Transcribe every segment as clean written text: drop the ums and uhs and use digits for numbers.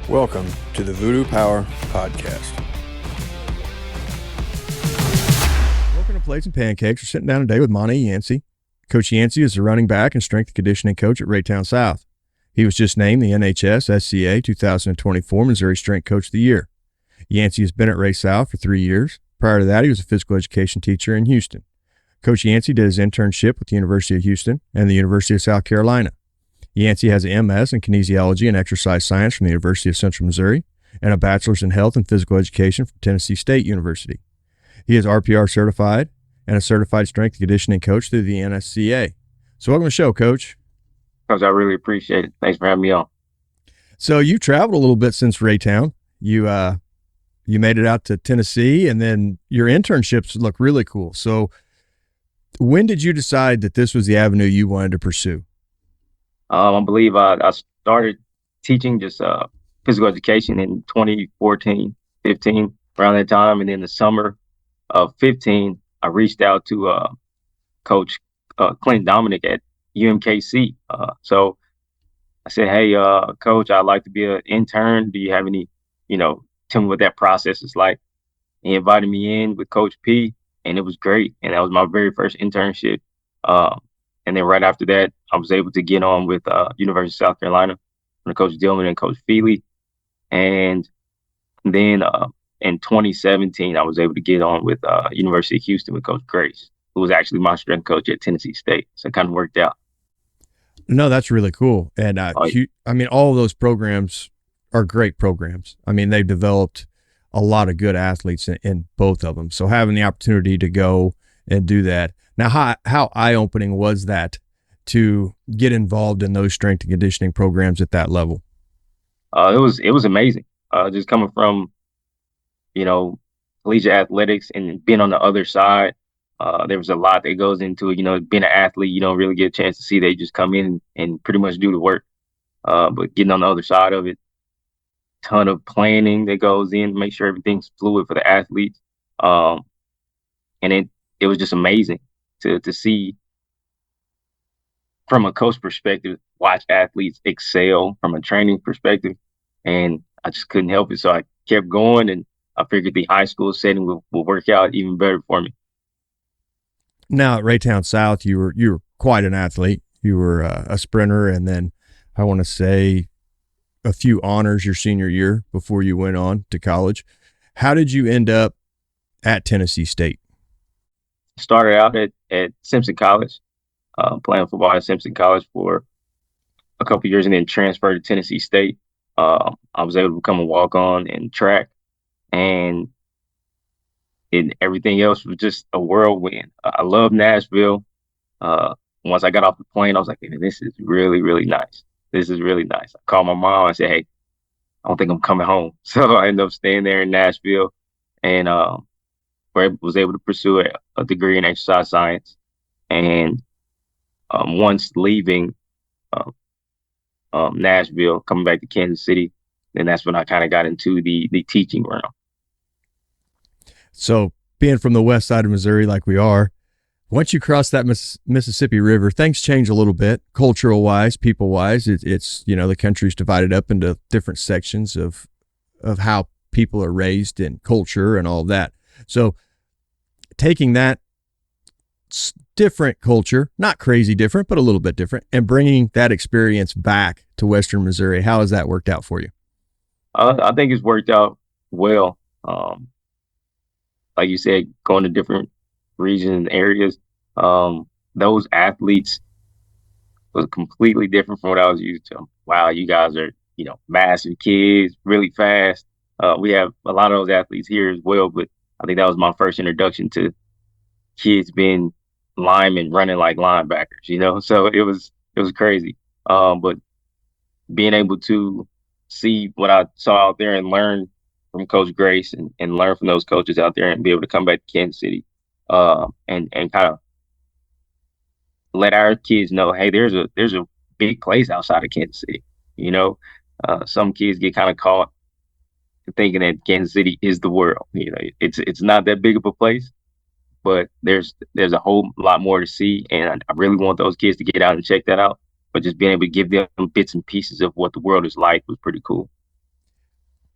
Welcome to the Voodoo Power Podcast. Welcome to Plates and Pancakes. We're sitting down today with Monte Yancey. Coach Yancey is the running back and strength and conditioning coach at Raytown South. He was just named the NHSSCA 2024 Missouri Strength Coach of the Year. Yancey has been at Ray South for 3 years. Prior to that, he was a physical education teacher in Houston. Coach Yancey did his internship with the University of Houston and the University of South Carolina. Yancey has an MS in Kinesiology and Exercise Science from the University of Central Missouri and a Bachelor's in Health and Physical Education from Tennessee State University. He is RPR certified and a certified strength and conditioning coach through the NSCA. So welcome to the show, Coach. Coach, I really appreciate it. Thanks for having me on. So you traveled a little bit since Raytown. You made it out to Tennessee, and then your internships look really cool. So when did you decide that this was the avenue you wanted to pursue? I believe I started teaching just physical education in 2014, 15, around that time. And in the summer of 15, I reached out to Coach Clint Dominic at UMKC. So I said, hey, Coach, I'd like to be an intern. Do you have any, tell me what that process is like. He invited me in with Coach P, and it was great. And that was my very first internship. And then right after that, I was able to get on with University of South Carolina under Coach Dillman and Coach Feely. And then in 2017, I was able to get on with University of Houston with Coach Grace, who was actually my strength coach at Tennessee State. So it kind of worked out. No, that's really cool. And all of those programs are great programs. I mean, they've developed a lot of good athletes in both of them. So having the opportunity to go and do that. Now, how eye-opening was that to get involved in those strength and conditioning programs at that level? It was amazing. Just coming from, collegiate athletics and being on the other side, there was a lot that goes into it. Being an athlete, you don't really get a chance to see. They just come in and pretty much do the work. But getting on the other side of it, ton of planning that goes in to make sure everything's fluid for the athletes. And it was just amazing to see from a coach perspective, watch athletes excel from a training perspective. And I just couldn't help it. So I kept going, and I figured the high school setting will work out even better for me. Now at Raytown South, you were quite an athlete. You were a sprinter, and then I want to say a few honors your senior year before you went on to college. How did you end up at Tennessee State? Started out at Simpson College, playing football at Simpson College for a couple of years, and then transferred to Tennessee State. I was able to become a walk-on in track, and everything else was just a whirlwind. I love Nashville. Once I got off the plane, I was like, this is really, really nice. This is really nice. I called my mom. I said, hey, I don't think I'm coming home. So I ended up staying there in Nashville, and was able to pursue a degree in exercise science. And once leaving Nashville, coming back to Kansas City, then that's when I kind of got into the teaching realm. So being from the west side of Missouri like we are, once you cross that Mississippi River, things change a little bit, cultural-wise, people-wise. It's the country's divided up into different sections of how people are raised in culture and all of that. So taking that different culture, not crazy different, but a little bit different, and bringing that experience back to Western Missouri, how has that worked out for you? I think it's worked out well. Like you said, going to different regions and areas, those athletes was completely different from what I was used to. Wow, you guys are, massive kids, really fast. We have a lot of those athletes here as well, but I think that was my first introduction to kids being linemen running like linebackers, so it was crazy. But being able to see what I saw out there and learn from Coach Grace and learn from those coaches out there and be able to come back to Kansas City and kind of let our kids know, hey, there's a big place outside of Kansas City. Some kids get kind of caught thinking that Kansas City is the world. It's not that big of a place, but there's a whole lot more to see, and I really want those kids to get out and check that out. But just being able to give them bits and pieces of what the world is like was pretty cool.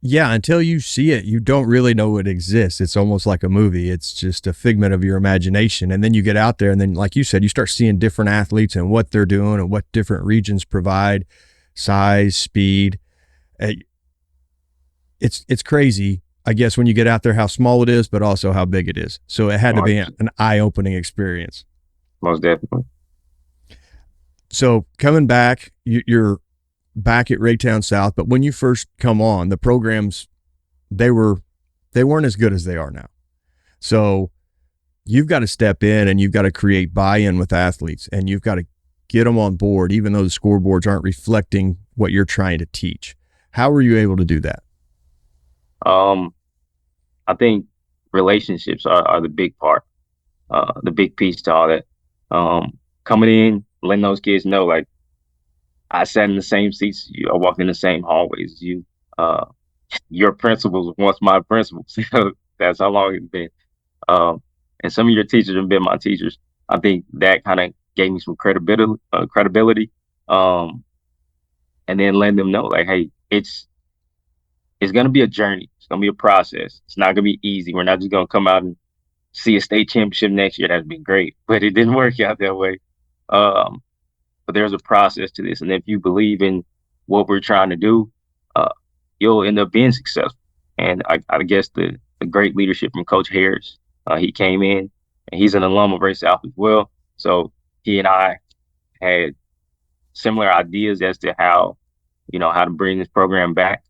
Yeah, until you see it, you don't really know it exists. It's almost like a movie. It's just a figment of your imagination. And then you get out there, and then, like you said, you start seeing different athletes and what they're doing and what different regions provide, size, speed. Uh, It's crazy, I guess, when you get out there, how small it is, but also how big it is. So it had to be an eye-opening experience. Most definitely. So coming back, you're back at Raytown South, but when you first come on, the programs they weren't as good as they are now. So you've got to step in and you've got to create buy-in with athletes, and you've got to get them on board, even though the scoreboards aren't reflecting what you're trying to teach. How were you able to do that? I think relationships are the big part, the big piece to all that. Coming in, letting those kids know, like, I sat in the same seats as you, I walked in the same hallways as you. Uh, your principals once my principals. That's how long it's been. Um, and some of your teachers have been my teachers. I think that kind of gave me some credibility. Um, and then letting them know, like, hey, it's gonna be a journey. It's gonna be a process. It's not gonna be easy. We're not just gonna come out and see a state championship next year. That'd be great, but it didn't work out that way. Um, but there's a process to this, and if you believe in what we're trying to do, uh, you'll end up being successful. And I guess the great leadership from Coach Harris, he came in, and he's an alum of Ray South as well. So he and I had similar ideas as to how to bring this program back,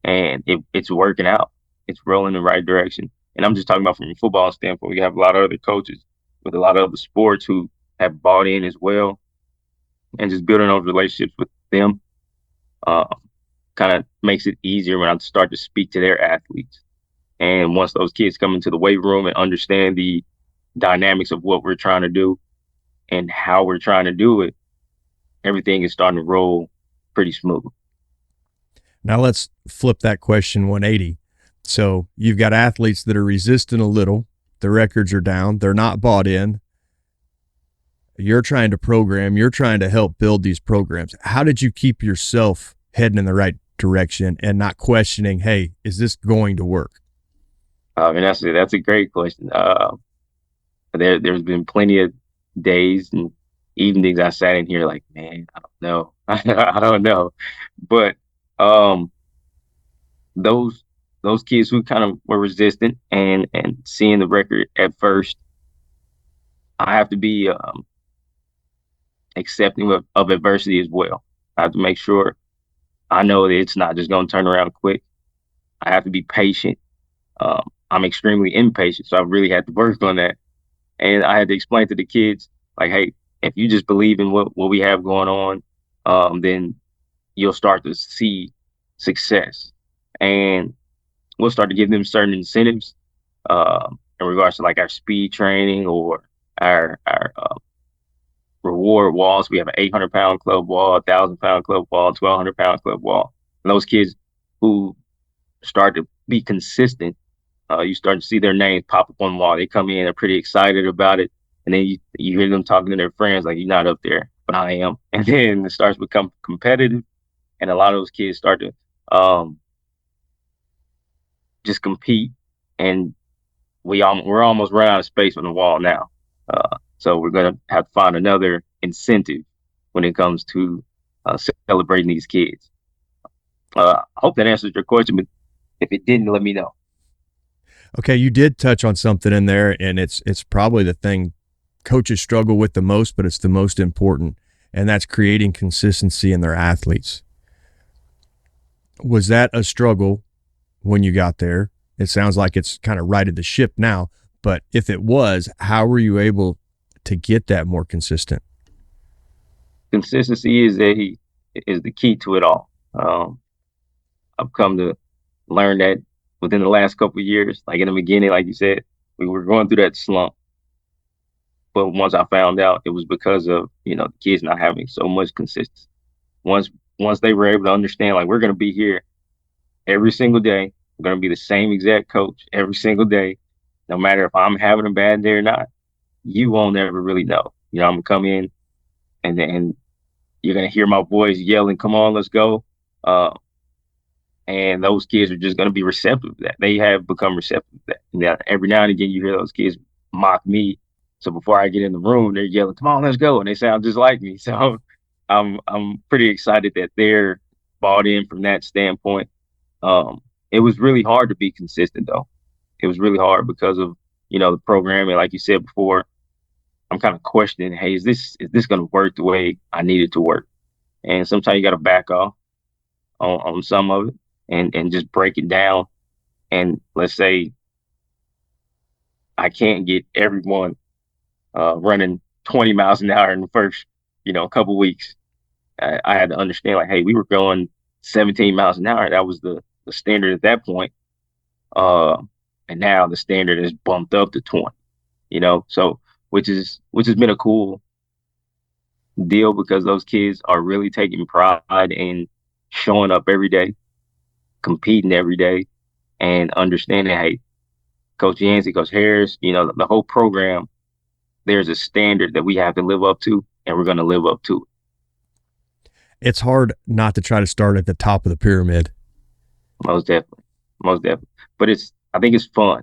and it's working out. It's rolling in the right direction. And I'm just talking about from a football standpoint. We have a lot of other coaches with a lot of other sports who have bought in as well, and just building those relationships with them uh, kind of makes it easier when I start to speak to their athletes. And once those kids come into the weight room and understand the dynamics of what we're trying to do and how we're trying to do it, everything is starting to roll pretty smooth. Now let's flip that question 180. So you've got athletes that are resisting a little. The records are down. They're not bought in. You're trying to program. You're trying to help build these programs. How did you keep yourself heading in the right direction and not questioning, hey, is this going to work? And that's a great question. There's been plenty of days and evenings I sat in here like, man, I don't know, I don't know, but um, those those kids who kind of were resistant and seeing the record at first, I have to be accepting of adversity as well. I have to make sure I know that it's not just going to turn around quick. I have to be patient. I'm extremely impatient, so I really had to work on that. And I had to explain to the kids, like, hey, if you just believe in what we have going on, then you'll start to see success. And we'll start to give them certain incentives in regards to like our speed training or our reward walls. We have an 800-pound club wall, 1,000-pound club wall, 1,200-pound club wall. And those kids who start to be consistent, you start to see their names pop up on the wall. They come in, they're pretty excited about it. And then you hear them talking to their friends like, you're not up there, but I am. And then it starts to become competitive. And a lot of those kids start to just compete. And we're almost run out of space on the wall now. So we're going to have to find another incentive when it comes to celebrating these kids. I hope that answers your question, but if it didn't, let me know. Okay, you did touch on something in there, and it's probably the thing coaches struggle with the most, but it's the most important, and that's creating consistency in their athletes. Was that a struggle when you got there? It sounds like it's kind of righted the ship now, but if it was, how were you able to get that more consistent? Consistency is the key to it all. I've come to learn that within the last couple of years. Like in the beginning, like you said, we were going through that slump. But once I found out, it was because of the kids not having so much consistency. Once once they were able to understand, like, we're going to be here every single day. We're going to be the same exact coach every single day, no matter if I'm having a bad day or not. You won't ever really know. I'm gonna come in and you're gonna hear my boys yelling, "Come on, let's go!" Uh, And those kids are just going to be receptive to that. They have become receptive to that. Now, every now and again, you hear those kids mock me. So before I get in the room, they're yelling, "Come on, let's go!" And they sound just like me. So I'm pretty excited that they're bought in from that standpoint. It was really hard to be consistent, though. It was really hard because of the programming. Like you said before, I'm kind of questioning, hey, is this going to work the way I need it to work? And sometimes you got to back off on some of it and just break it down. And let's say I can't get everyone running 20 miles an hour in the first, couple weeks. I had to understand, like, hey, we were going 17 miles an hour. That was the standard at that point. Uh, and now the standard is bumped up to 20. So which has been a cool deal because those kids are really taking pride in showing up every day, competing every day, and understanding, hey, Coach Yancey, Coach Harris, the whole program, there's a standard that we have to live up to, and we're going to live up to it. It's hard not to try to start at the top of the pyramid. Most definitely. Most definitely. But I think it's fun.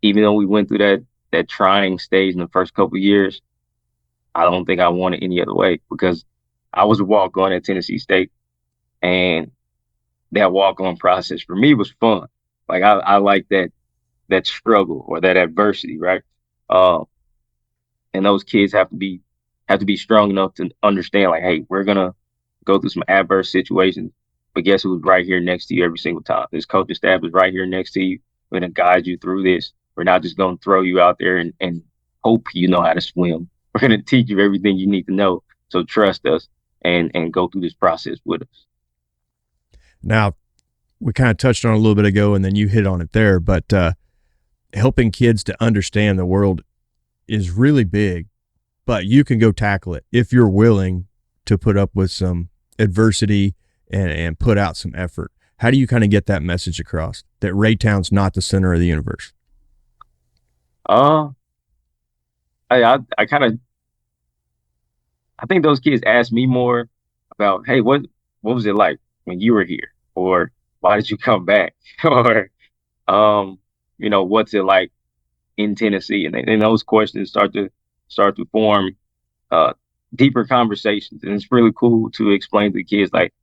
Even though we went through that trying stage in the first couple of years, I don't think I want it any other way because I was a walk-on at Tennessee State, and that walk-on process for me was fun. Like I like that struggle or that adversity, right? Uh, and those kids have to be strong enough to understand, like, hey, we're gonna go through some adverse situations, but guess who's right here next to you every single time? This coaching staff is right here next to you. We're gonna guide you through this. We're not just gonna throw you out there and hope you know how to swim. We're gonna teach you everything you need to know. So trust us and go through this process with us. Now, we kind of touched on it a little bit ago, and then you hit on it there, but helping kids to understand the world is really big, but you can go tackle it if you're willing to put up with some adversity and put out some effort. How do you kind of get that message across that Raytown's not the center of the universe? Uh, I kind of I think those kids ask me more about, hey, what was it like when you were here, or why did you come back, or what's it like in Tennessee, and those questions start to form uh deeper conversations, and it's really cool to explain to the kids like,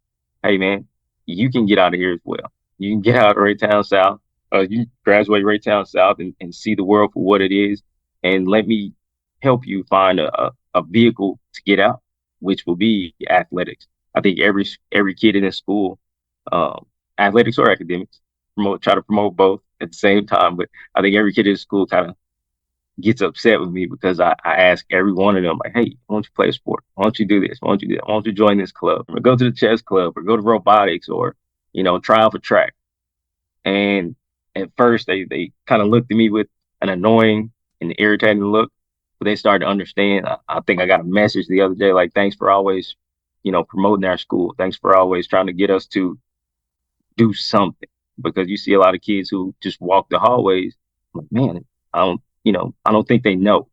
hey man, you can get out of here as well. You can get out of Raytown South. You graduate Raytown South and see the world for what it is, and let me help you find a vehicle to get out, which will be athletics. I think every kid in this school, um, athletics or academics, try to promote both at the same time. But I think every kid in the school kind of gets upset with me because I ask every one of them, like, hey, why don't you play a sport? Why don't you do this? Why don't you do that? Why don't you join this club? Or go to the chess club or go to robotics or, try out for track. And at first they kind of looked at me with an annoying and irritating look, but they started to understand. I think I got a message the other day, like, thanks for always, promoting our school. Thanks for always trying to get us to do something, because you see a lot of kids who just walk the hallways. I'm like, man, I don't think they know.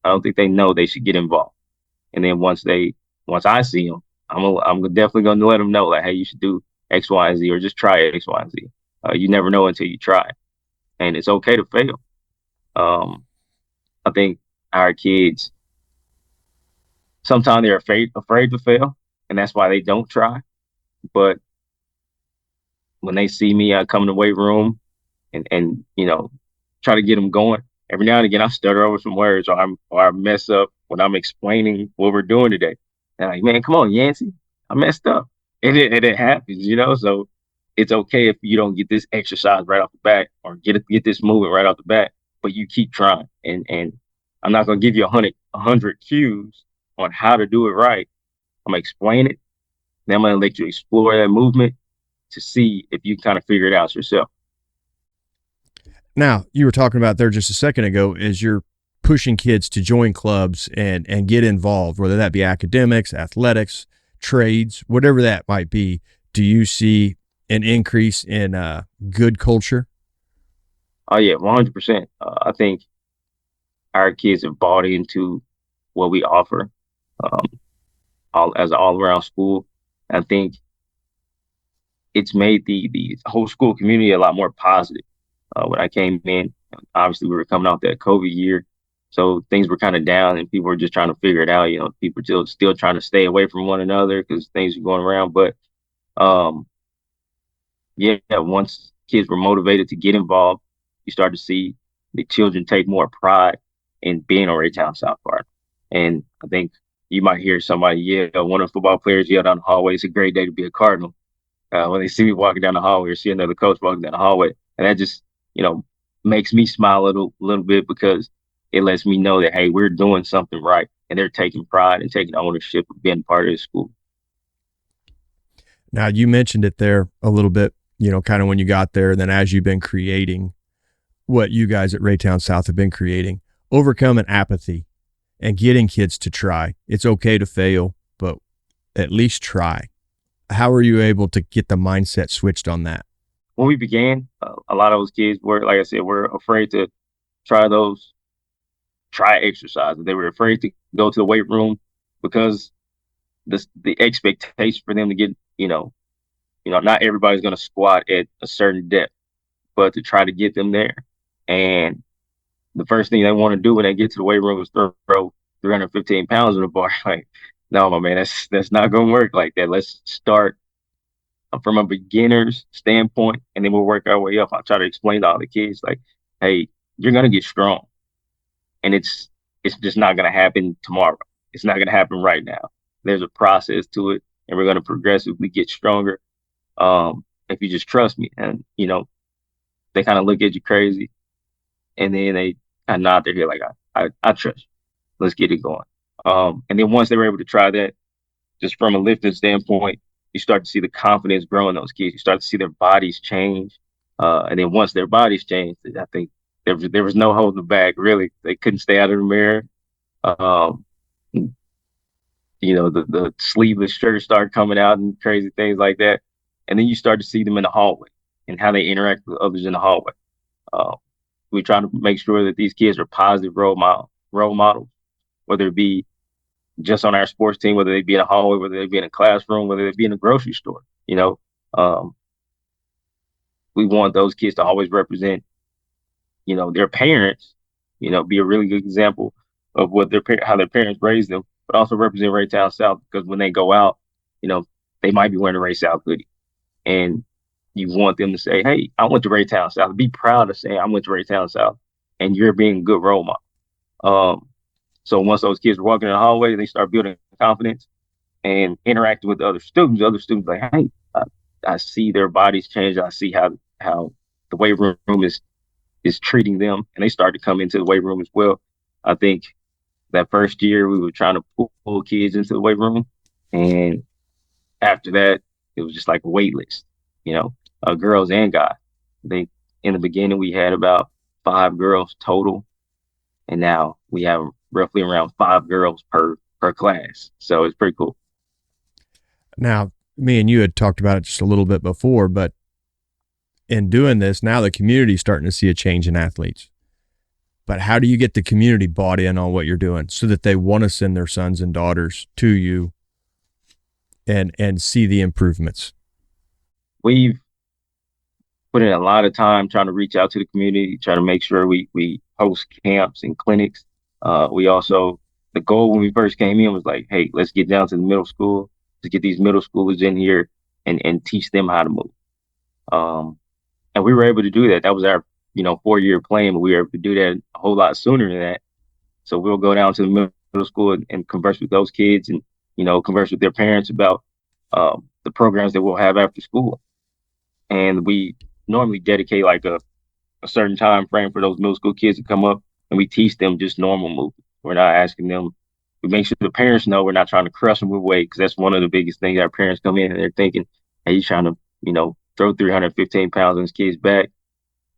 I don't think they know they should get involved. And then once I see them, I'm definitely going to let them know, like, hey, you should do X, Y, and Z, or just try X, Y, and Z. You never know until you try, and it's okay to fail. Um, I think our kids sometimes they're afraid to fail, and that's why they don't try. But when they see me, I come in the weight room and try to get them going. Every now and again, I stutter over some words, or I mess up when I'm explaining what we're doing today. And like, man, come on, Yancey, I messed up, and it happens, So it's okay if you don't get this exercise right off the bat, or get this movement right off the bat, but you keep trying. And I'm not gonna give you a hundred cues on how to do it right. I'm gonna explain it, then I'm gonna let you explore that movement to see if you kind of figure it out yourself. Now, you were talking about there just a second ago is you're pushing kids to join clubs and get involved, whether that be academics, athletics, trades, whatever that might be. Do you see an increase in good culture? Oh yeah, 100%. I think our kids have bought into what we offer, um, all as an all around school. I think it's made the whole school community a lot more positive. When I came in, obviously we were coming off that COVID year, so things were kind of down, and people were just trying to figure it out. People still trying to stay away from one another because things were going around. But um, yeah, once kids were motivated to get involved, you start to see the children take more pride in being a Raytown South Park. And I think you might hear somebody yell, one of the football players yell down the hallway, "It's a great day to be a Cardinal." When they see me walking down the hallway or see another coach walking down the hallway. And that just, you know, makes me smile a little bit because it lets me know that, hey, we're doing something right. And they're taking pride and taking ownership of being part of the school. Now, you mentioned it there a little bit, kind of when you got there, and then as you've been creating what you guys at Raytown South have been creating, overcoming apathy and getting kids to try. It's okay to fail, but at least try. How are you able to get the mindset switched on that? When we began, a lot of those kids were, like I said, were afraid to try exercises. They were afraid to go to the weight room because the expectation for them to get, not everybody's going to squat at a certain depth, but to try to get them there. And the first thing they want to do when they get to the weight room is throw 315 pounds on the bar. Like, no, my man, that's not going to work like that. Let's start from a beginner's standpoint, and then we'll work our way up. I'll try to explain to all the kids, like, hey, you're going to get strong, and it's just not going to happen tomorrow. It's not going to happen right now. There's a process to it, and we're going to progressively get stronger. If you just trust me. And, they kind of look at you crazy, and then they kind of nod their head like, I trust you. Let's get it going. And then once they were able to try that, just from a lifting standpoint, you start to see the confidence grow in those kids. You start to see their bodies change. And then once their bodies changed, I think there was no holding back, really. They couldn't stay out of the mirror. Um, the sleeveless shirts start coming out and crazy things like that. And then you start to see them in the hallway and how they interact with others in the hallway. We try to make sure that these kids are positive role models, whether it be just on our sports team, whether they be in a hallway, whether they be in a classroom, whether they be in a grocery store. We want those kids to always represent, their parents, be a really good example of how their parents raised them, but also represent Raytown South, because when they go out, they might be wearing a Ray South hoodie, and you want them to say, "Hey, I went to Raytown South." Be proud to say, "I went to Raytown South," and you're being a good role model. So once those kids are walking in the hallway, they start building confidence and interacting with the other students. Other students like, "Hey, I see their bodies change. I see how the weight room is treating them," and they start to come into the weight room as well. I think that first year we were trying to pull kids into the weight room, and after that, it was just like a wait list, girls and guys. In the beginning we had about 5 girls total, and now we have roughly around 5 girls per class. So it's pretty cool. Now, me and you had talked about it just a little bit before, but in doing this, now the community's starting to see a change in athletes. But how do you get the community bought in on what you're doing so that they want to send their sons and daughters to you and see the improvements? We've put in a lot of time trying to reach out to the community, trying to make sure we host camps and clinics. The goal when we first came in was like, hey, let's get down to the middle school, to get these middle schoolers in here and teach them how to move. And we were able to do that. That was our, 4-year plan, but we were able to do that a whole lot sooner than that. So we'll go down to the middle school and converse with those kids and, converse with their parents about the programs that we'll have after school. And we normally dedicate like a certain time frame for those middle school kids to come up, and we teach them just normal movement. We're not asking them. We make sure the parents know we're not trying to crush them with weight, because that's one of the biggest things. Our parents come in and they're thinking, hey, he's trying to, throw 315 pounds on his kid's back,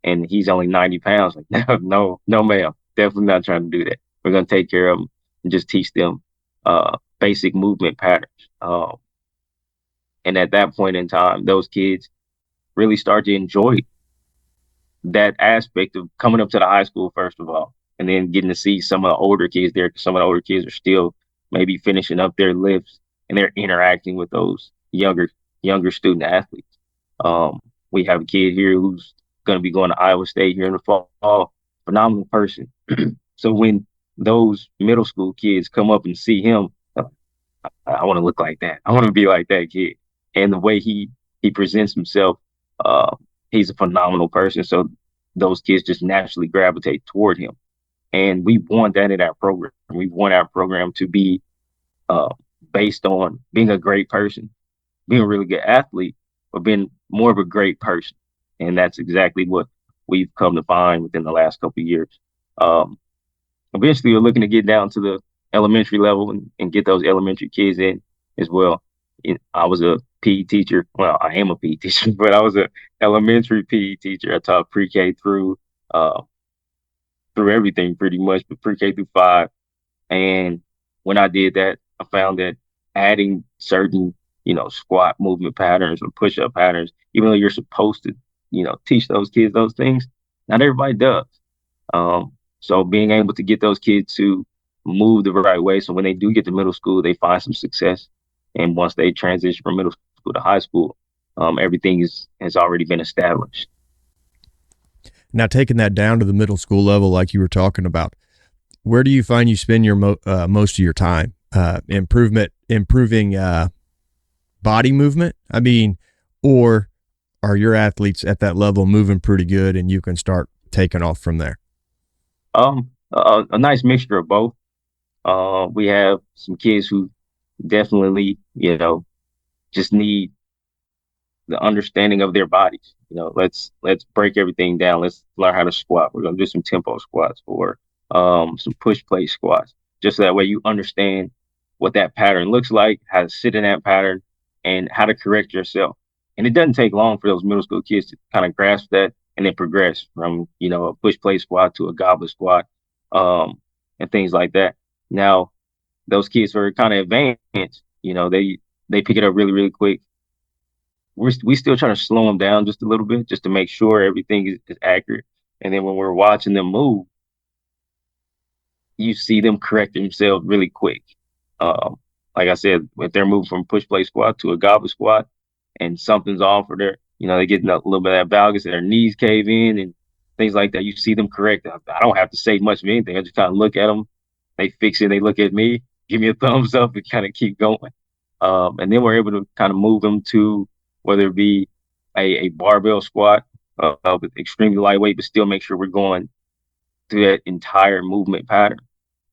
and he's only 90 pounds. Like, no, ma'am, definitely not trying to do that. We're going to take care of them and just teach them basic movement patterns. And at that point in time, those kids really start to enjoy that aspect of coming up to the high school, first of all, and then getting to see some of the older kids there, because some of the older kids are still maybe finishing up their lifts, and they're interacting with those younger student athletes. We have a kid here who's going to be going to Iowa State here in the fall. Phenomenal person. So when those middle school kids come up and see him, I want to look like that. I want to be like that kid. And the way he presents himself, uh, he's a phenomenal person. So those kids just naturally gravitate toward him. And we want that in our program. We want our program to be uh, based on being a great person, being a really good athlete, but being more of a great person. And that's exactly what we've come to find within the last couple of years. Um, Eventually, we're looking to get down to the elementary level and get those elementary kids in as well. I was a PE teacher. Well, I am a PE teacher, but I was a elementary PE teacher. I taught pre-K uh, through everything pretty much, but pre-K through 5. And when I did that, I found that adding certain, squat movement patterns or push-up patterns, even though you're supposed to, teach those kids those things, not everybody does. So being able to get those kids to move the right way, so when they do get to middle school, they find some success. And once they transition from middle school to high school, everything has already been established. Now, taking that down to the middle school level, like you were talking about, where do you find you spend your most of your time? Improving body movement? I mean, or are your athletes at that level moving pretty good and you can start taking off from there? A nice mixture of both. We have some kids who definitely, just need the understanding of their bodies. Let's break everything down. Let's learn how to squat. We're gonna do some tempo squats or some push play squats. Just so that way you understand what that pattern looks like, how to sit in that pattern, and how to correct yourself. And it doesn't take long for those middle school kids to kind of grasp that and then progress from, a push play squat to a goblet squat, and things like that. Now, those kids who are kind of advanced, they pick it up really, really quick. We still trying to slow them down just a little bit, just to make sure everything is accurate. And then when we're watching them move, you see them correct themselves really quick. Like I said, if they're moving from push play squat to a goblet squat and something's off or they get a little bit of that valgus, their knees cave in and things like that, you see them correct. I don't have to say much of anything. I just kind of look at them. They fix it. They look at me, give me a thumbs up and kind of keep going. And then we're able to kind of move them to whether it be a barbell squat with extremely lightweight, but still make sure we're going through that entire movement pattern.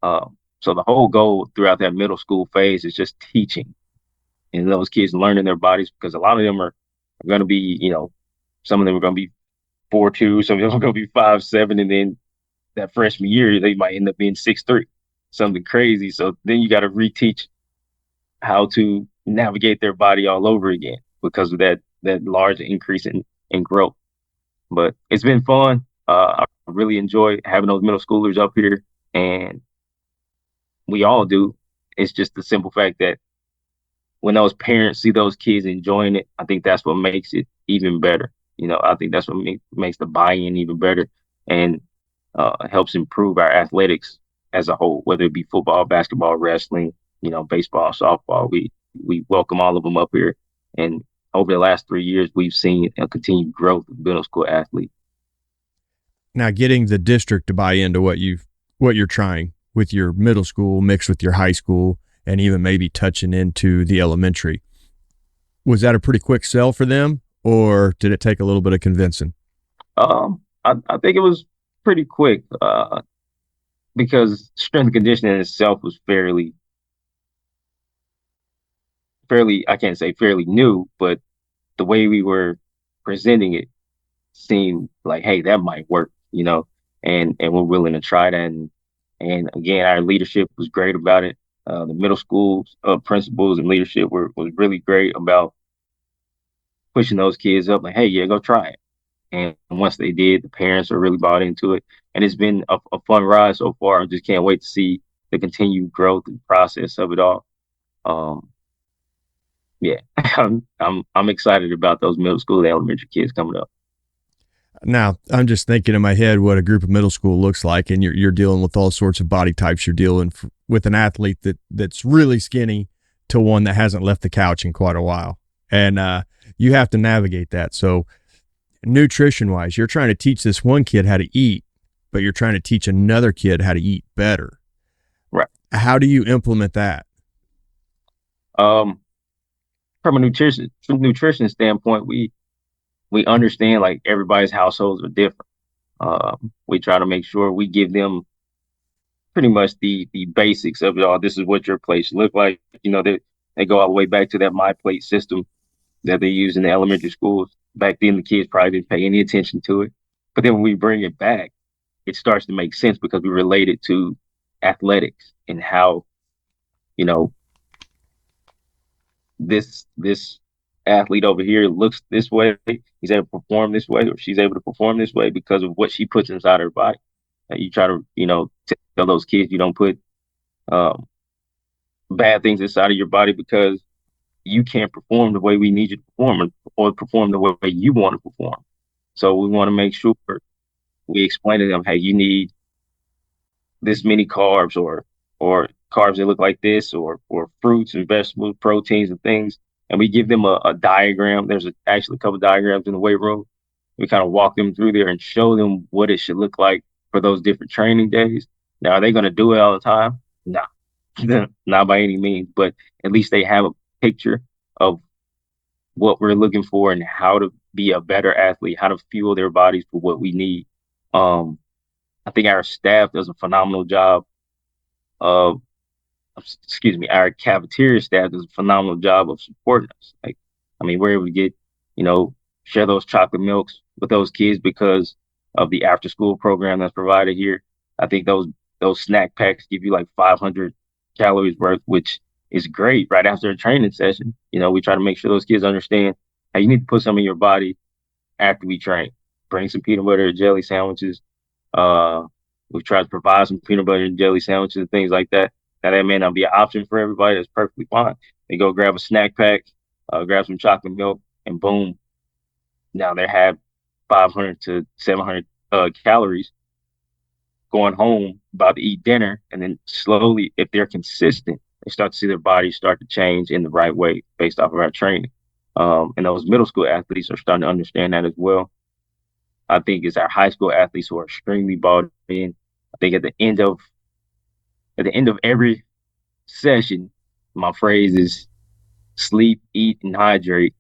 So the whole goal throughout that middle school phase is just teaching and those kids learning their bodies, because a lot of them are going to be, some of them are going to be 4'2", some of them are going to be 5'7", and then that freshman year they might end up being 6'3", something crazy. So then you got to reteach how to navigate their body all over again because of that large increase in growth. But it's been fun. I really enjoy having those middle schoolers up here, and we all do. It's just the simple fact that when those parents see those kids enjoying it, I think that's what makes it even better. I think that's what makes the buy-in even better, and helps improve our athletics as a whole, whether it be football, basketball, wrestling, baseball, softball. We welcome all of them up here, and over the last 3 years, we've seen a continued growth of middle school athletes. Now, getting the district to buy into what you're trying with your middle school mixed with your high school and even maybe touching into the elementary, was that a pretty quick sell for them, or did it take a little bit of convincing? I think it was pretty quick because strength and conditioning itself was fairly, I can't say fairly new, but the way we were presenting it seemed like, hey, that might work, and we're willing to try that. And again, our leadership was great about it. The middle school principals and leadership was really great about pushing those kids up, like, hey, yeah, go try it. And once they did, the parents are really bought into it. And it's been a fun ride so far. I just can't wait to see the continued growth and process of it all. Yeah, I'm excited about those middle school and elementary kids coming up. Now, I'm just thinking in my head what a group of middle school looks like, and you're dealing with all sorts of body types. You're dealing with an athlete that's really skinny to one that hasn't left the couch in quite a while. And you have to navigate that. So nutrition wise, you're trying to teach this one kid how to eat, but you're trying to teach another kid how to eat better. Right. How do you implement that? From a nutrition standpoint, we understand like everybody's households are different. We try to make sure we give them pretty much the basics of it all. This is what your plate should look like. They go all the way back to that My Plate system that they use in the elementary schools. Back then, the kids probably didn't pay any attention to it. But then when we bring it back, it starts to make sense because we relate it to athletics and how, you know, this athlete over here looks this way. He's able to perform this way, or she's able to perform this way because of what she puts inside her body. And you try to, tell those kids you don't put um, bad things inside of your body because you can't perform the way we need you to perform or perform the way you want to perform. So we want to make sure we explain to them, hey, you need this many carbs or carbs that look like this or fruits and vegetables, proteins and things. And we give them a diagram. There's actually a couple diagrams in the weight room. We kind of walk them through there and show them what it should look like for those different training days. Now, are they going to do it all the time? No, not by any means, but at least they have a picture of what we're looking for and how to be a better athlete, how to fuel their bodies for what we need. I think our staff does a phenomenal job of, our cafeteria staff does a phenomenal job of supporting us. Like, I mean, we're able to get, share those chocolate milks with those kids because of the after school program that's provided here. I think those snack packs give you like 500 calories worth, which is great right after a training session. We try to make sure those kids understand how you need to put some in your body after we train. Bring some peanut butter and jelly sandwiches. We've tried to provide some peanut butter and jelly sandwiches and things like that. Now that may not be an option for everybody. That's perfectly fine. They go grab a snack pack, grab some chocolate milk, and boom. Now they have 500 to 700 calories going home, about to eat dinner, and then slowly, if they're consistent, they start to see their bodies start to change in the right way based off of our training. And those middle school athletes are starting to understand that as well. I think it's our high school athletes who are extremely bought in. I think at the end of every session, my phrase is sleep, eat, and hydrate.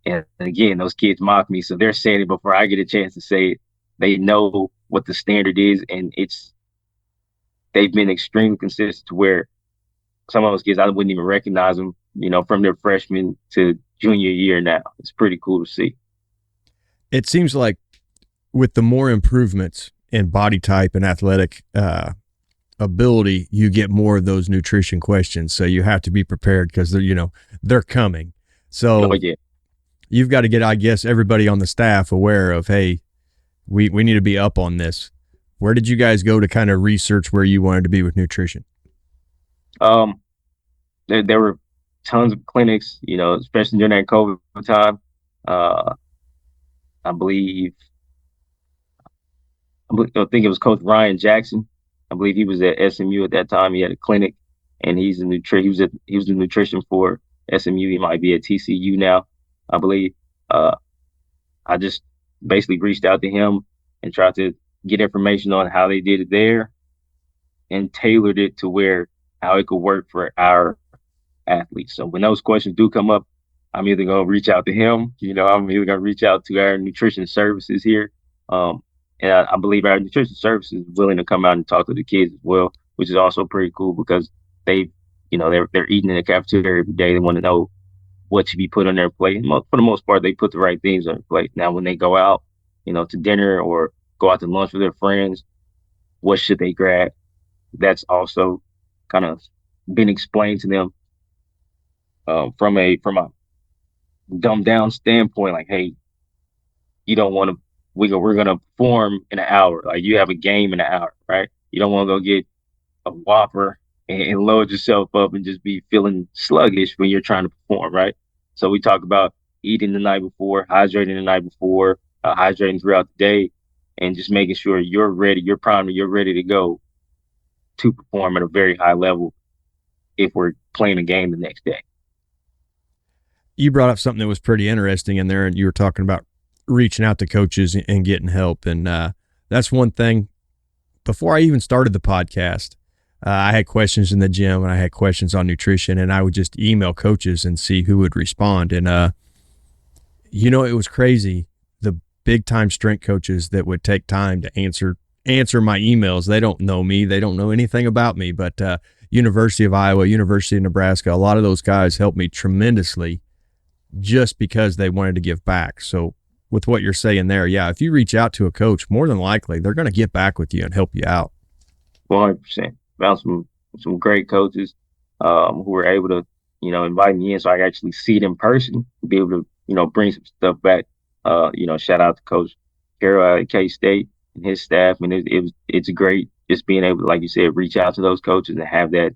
And again, those kids mock me, so they're saying it before I get a chance to say it. They know what the standard is, and they've been extremely consistent to where some of those kids I wouldn't even recognize them, from their freshman to junior year now. It's pretty cool to see. It seems like with the more improvements in body type and athletic ability, you get more of those nutrition questions. So you have to be prepared because they're coming. So you've got to get, I guess, everybody on the staff aware of, hey, we need to be up on this. Where did you guys go to kind of research where you wanted to be with nutrition? There were tons of clinics, especially during that COVID time. I think it was Coach Ryan Jackson. I believe he was at SMU at that time. He had a clinic, and he was the nutrition for SMU. He might be at TCU now, I believe. I just basically reached out to him and tried to get information on how they did it there, and tailored it to how it could work for our athletes. So when those questions do come up, I'm either going to reach out to him, I'm either going to reach out to our nutrition services here. And I believe our nutrition services is willing to come out and talk to the kids as well, which is also pretty cool because they're eating in the cafeteria every day. They want to know what should be put on their plate. And for the most part, they put the right things on their plate. Now, when they go out, to dinner or go out to lunch with their friends, what should they grab? That's also kind of been explained to them from a dumbed down standpoint. Like, hey, you don't want to. We're gonna perform in an hour. Like, you have a game in an hour, right? You don't want to go get a Whopper and load yourself up and just be feeling sluggish when you're trying to perform, right? So we talk about eating the night before, hydrating the night before, hydrating throughout the day, and just making sure you're ready, you're primed, you're ready to go to perform at a very high level if we're playing a game the next day. you brought up something that was pretty interesting in there, and you were talking about reaching out to coaches and getting help. And that's one thing. Before I even started the podcast, I had questions in the gym and I had questions on nutrition, and I would just email coaches and see who would respond. And, it was crazy. The big time strength coaches that would take time to answer my emails. They don't know me. They don't know anything about me, but University of Iowa, University of Nebraska, a lot of those guys helped me tremendously just because they wanted to give back. So with what you're saying there, yeah, if you reach out to a coach, more than likely they're going to get back with you and help you out. 100%. Found some great coaches who were able to, invite me in so I could actually see it in person, be able to, bring some stuff back. Shout out to Coach Carroll at K-State and his staff. I mean, it's great just being able to, like you said, reach out to those coaches and have that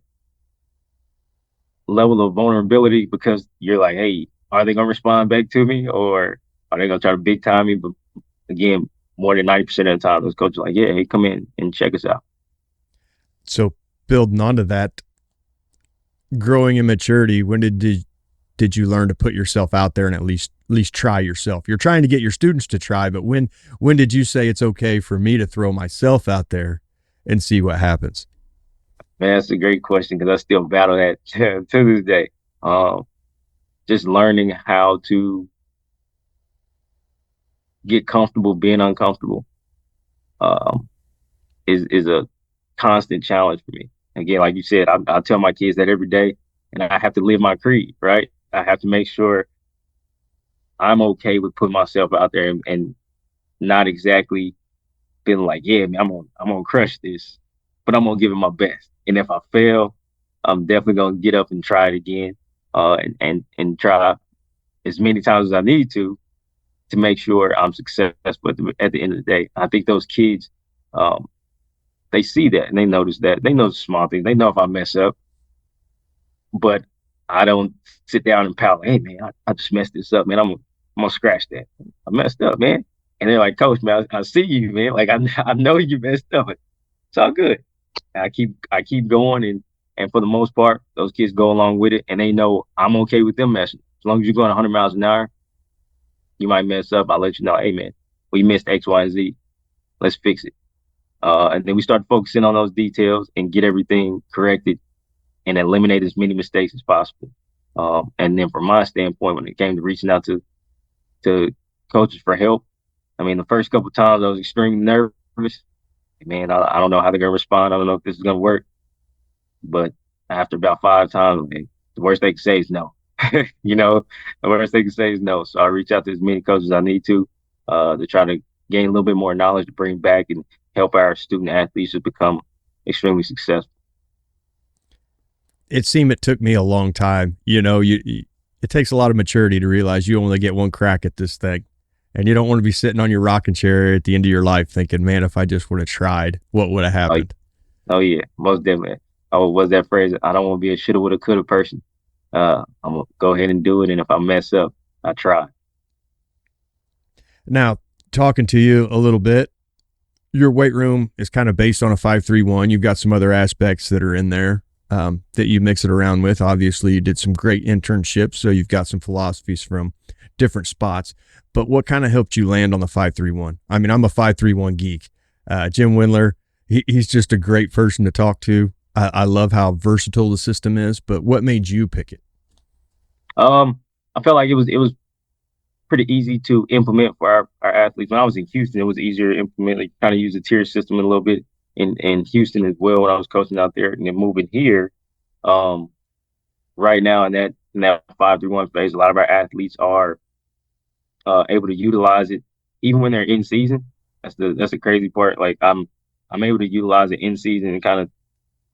level of vulnerability, because you're like, hey, are they going to respond back to me, or are they going to try to big time me? But again, more than 90% of the time, those coaches are like, yeah, hey, come in and check us out. So building onto that, growing in maturity, when did you learn to put yourself out there and at least try yourself? You're trying to get your students to try, but when did you say it's okay for me to throw myself out there and see what happens? Man, that's a great question, because I still battle that to this day. Just learning how to get comfortable being uncomfortable is a constant challenge for me. Again, like you said, I tell my kids that every day, and I have to live my creed, right? I have to make sure I'm okay with putting myself out there and not exactly feeling like, yeah, man, I'm gonna crush this, but I'm gonna give it my best. And if I fail, I'm definitely gonna get up and try it again, and try as many times as I need to make sure I'm successful at the end of the day. I think those kids, they see that and they notice that. They know the small things. They know if I mess up, but I don't sit down and pout, hey, man, I just messed this up, man. I'm gonna scratch that. I messed up, man. And they're like, Coach, man, I see you, man. Like, I know you messed up. It's all good. And I keep going, and for the most part, those kids go along with it, and they know I'm okay with them messing. As long as you're going 100 miles an hour, you might mess up. I'll let you know, hey, man, we missed X, Y, and Z. Let's fix it. And then we start focusing on those details and get everything corrected and eliminate as many mistakes as possible. And then from my standpoint, when it came to reaching out to coaches for help, I mean, the first couple of times I was extremely nervous. Man, I don't know how they're going to respond. I don't know if this is going to work. But after about 5 times, man, the worst they can say is no. The worst they can say is no. So I reach out to as many coaches as I need to try to gain a little bit more knowledge to bring back and help our student athletes to become extremely successful. It seemed it took me a long time. It takes a lot of maturity to realize you only get one crack at this thing. And you don't want to be sitting on your rocking chair at the end of your life thinking, man, if I just would have tried, what would have happened? Oh yeah, most definitely. Oh, what's that phrase? I don't want to be a shoulda, woulda, coulda person. I'm going to go ahead and do it. And if I mess up, I try. Now, talking to you a little bit, your weight room is kind of based on a 5-3-1. You've got some other aspects that are in there that you mix it around with. Obviously, you did some great internships, so you've got some philosophies from different spots. But what kind of helped you land on the 5-3-1? I mean, I'm a 5-3-1 geek. Jim Windler, he's just a great person to talk to. I love how versatile the system is, but what made you pick it? I felt like it was pretty easy to implement for our athletes. When I was in Houston, it was easier to implement, like kind of use the tier system a little bit in Houston as well when I was coaching out there. And then moving here, right now in that 5-3-1 phase, a lot of our athletes are able to utilize it even when they're in season. That's the crazy part. Like I'm able to utilize it in season and kind of